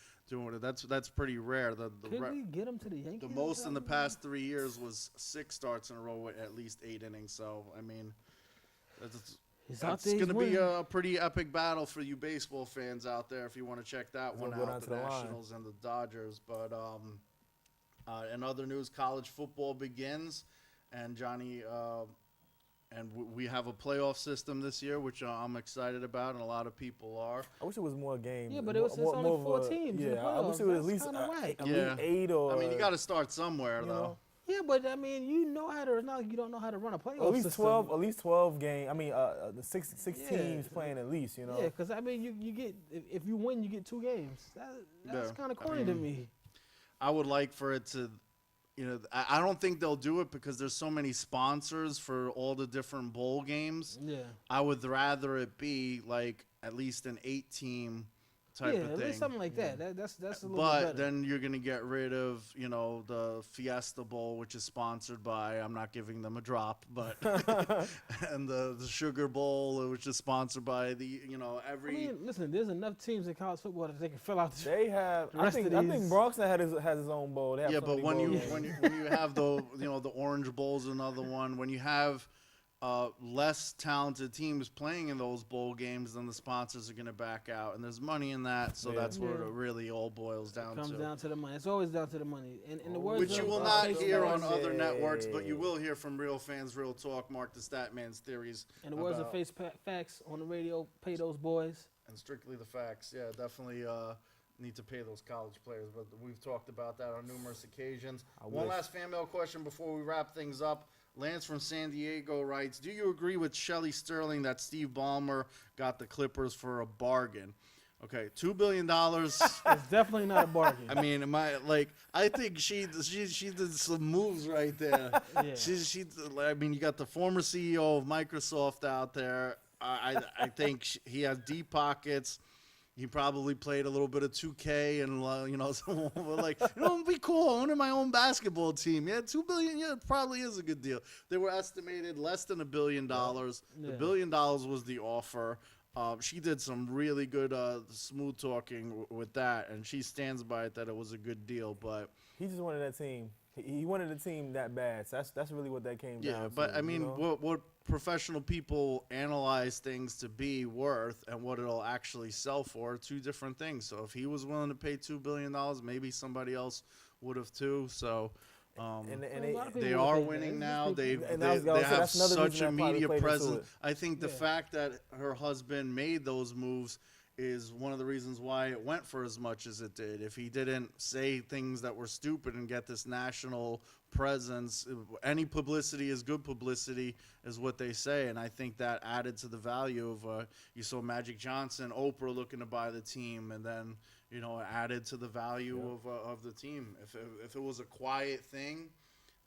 That's pretty rare. Could we get him to the Yankees? The most in the past 3 years was 6 starts in a row with at least 8 innings. So I mean, it's going to be a pretty epic battle for you baseball fans out there if you want to check that one out. The Nationals and the Dodgers. But in other news, college football begins, and Johnny. And we have a playoff system this year, which I'm excited about, and a lot of people are. I wish it was more games. Yeah, but it's only 4 teams. Yeah, I wish it was at least at least 8 or. I mean, you got to start somewhere, though. Yeah, but I mean, you don't know how to run a playoff at least system. 12. At least 12 games. I mean, the six teams playing at least. Yeah, because I mean, you get if you win, you get 2 games. That's kind of corny to me. I would like for it to. I don't think they'll do it because there's so many sponsors for all the different bowl games. Yeah. I would rather it be like at least an 8-team type yeah, of at thing. least something like that. That's a little bit But better. then you're going to get rid of, the Fiesta Bowl, which is sponsored by, I'm not giving them a drop, but, and the Sugar Bowl, which is sponsored by every. I mean, listen, there's enough teams in college football that they can fill out. They have. The I rest think of Bronxton has his own bowl. They have Yeah, so but many when bowl you games. when you have the Orange Bowl's another one. When you have less talented teams playing in those bowl games, then the sponsors are going to back out, and there's money in that. So that's where it really all boils down Comes to. down to the money. It's always down to the money. In the words Which of you will Chase not hear Banks- on other networks, but you will hear from Real Fans, Real Talk, Mark the Statman's theories. In the words of about- Facts on the radio, pay those boys. And strictly the facts. Yeah, definitely need to pay those college players, but we've talked about that on numerous occasions. One last fan mail question before we wrap things up. Lance from San Diego writes, do you agree with Shelley Sterling that Steve Ballmer got the Clippers for a bargain? Okay, $2 billion. It's definitely not a bargain. I mean, I think she did some moves right there. Yeah. I mean, you got the former CEO of Microsoft out there. I think he has deep pockets. He probably played a little bit of 2K and so it'd be cool owning my own basketball team. Yeah, $2 billion. Yeah, it probably is a good deal. They were estimated less than $1 billion. The $1 billion was the offer. She did some really good smooth talking with that, and she stands by it that it was a good deal. But He just wanted that team. He wanted a team that bad. So that's really what that came down to. yeah, but I mean, what professional people analyze things to be worth and what it'll actually sell for are two different things. So if he was willing to pay $2 billion, maybe somebody else would have too. So they are winning now. They have such a media presence. I think the fact that her husband made those moves is one of the reasons why it went for as much as it did. If he didn't say things that were stupid and get this national presence, any publicity is good publicity, is what they say. And I think that added to the value of, you saw Magic Johnson, Oprah looking to buy the team, and then, it added to the value of the team. If it was a quiet thing,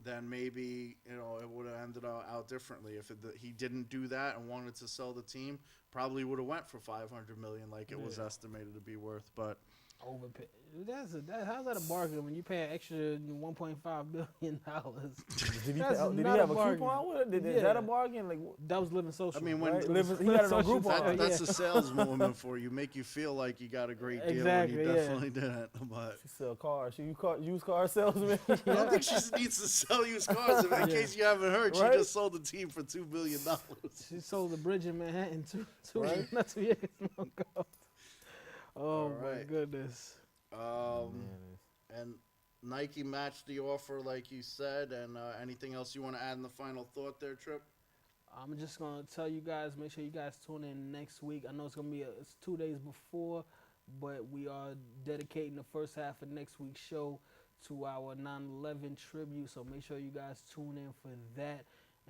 then maybe, it would have ended out differently. If he didn't do that and wanted to sell the team, probably would have went for $500 million like it was estimated to be worth. But Overpay. How's that a bargain when you pay an extra $1.5 billion? Did he have a coupon with it? Is that a bargain? Like, that was Living Social. I mean, right? he got it on Groupon. That's a saleswoman for you. Make you feel like you got a great deal when you definitely didn't. But she sell cars. Used car salesman. I don't think she needs to sell used cars. In case you haven't heard, she just sold the team for $2 billion. She sold the bridge in Manhattan not 2 years ago. Oh my goodness. And Nike matched the offer like you said. And anything else you want to add in the final thought there, Trip? I'm just going to tell you guys, make sure you guys tune in next week. I know it's going to be it's 2 days before, but we are dedicating the first half of next week's show to our 9/11 tribute. So make sure you guys tune in for that.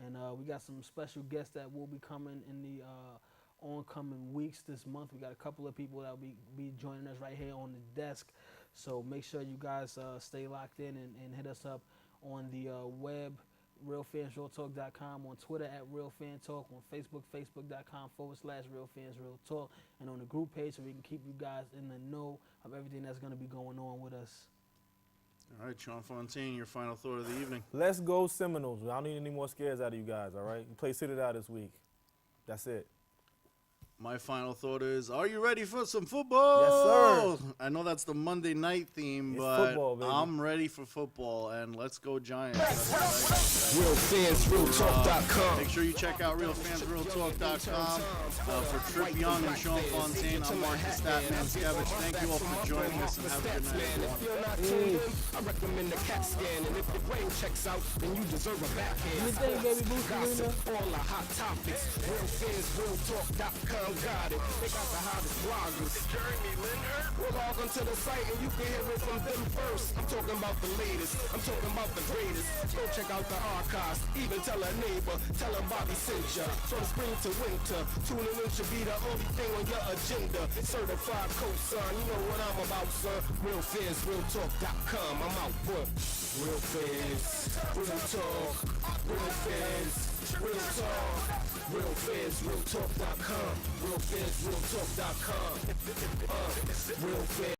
And we got some special guests that will be coming in the oncoming weeks this month. We got a couple of people that will be joining us right here on the desk. So make sure you guys stay locked in and hit us up on the web, realfansrealtalk.com, on Twitter at realfantalk, on Facebook, facebook.com/realfansrealtalk, and on the group page so we can keep you guys in the know of everything that's going to be going on with us. All right, Sean Fontaine, your final thought of the evening. Let's go Seminoles. I don't need any more scares out of you guys, all right? You play Citadel this week. That's it. My final thought is, are you ready for some football? Yes, sir. I know that's the Monday night theme, It's but football, baby. I'm ready for football, and let's go Giants. RealFansRealTalk.com. Make sure you check out RealFansRealTalk.com. For Trip Young and Sean Fontaine, I'm Mark the Statman Skevich. Thank you all for joining us, and have a good night, everyone. If you're not tuned in, I recommend the CAT scan. And if your brain checks out, then you deserve a backhand. Anything, baby boo, Gossip, all the hot topics. RealFansRealTalk.com. Got it. They got the hottest bloggers. Jeremy Linder. We'll log onto the site and you can hear it from them first. I'm talking about the latest. I'm talking about the greatest. Go check out the archives. Even tell a neighbor. Tell them Bobby sent ya. From spring to winter. Tuning in should be the only thing on your agenda. Certified co-sign. You know what I'm about, sir. RealFansRealTalk.com. I'm out, but Real Fans, Real Talk, Real Fans. Real talk, real fans, realtalk.com. Real fans, realtalk.com. Real fans.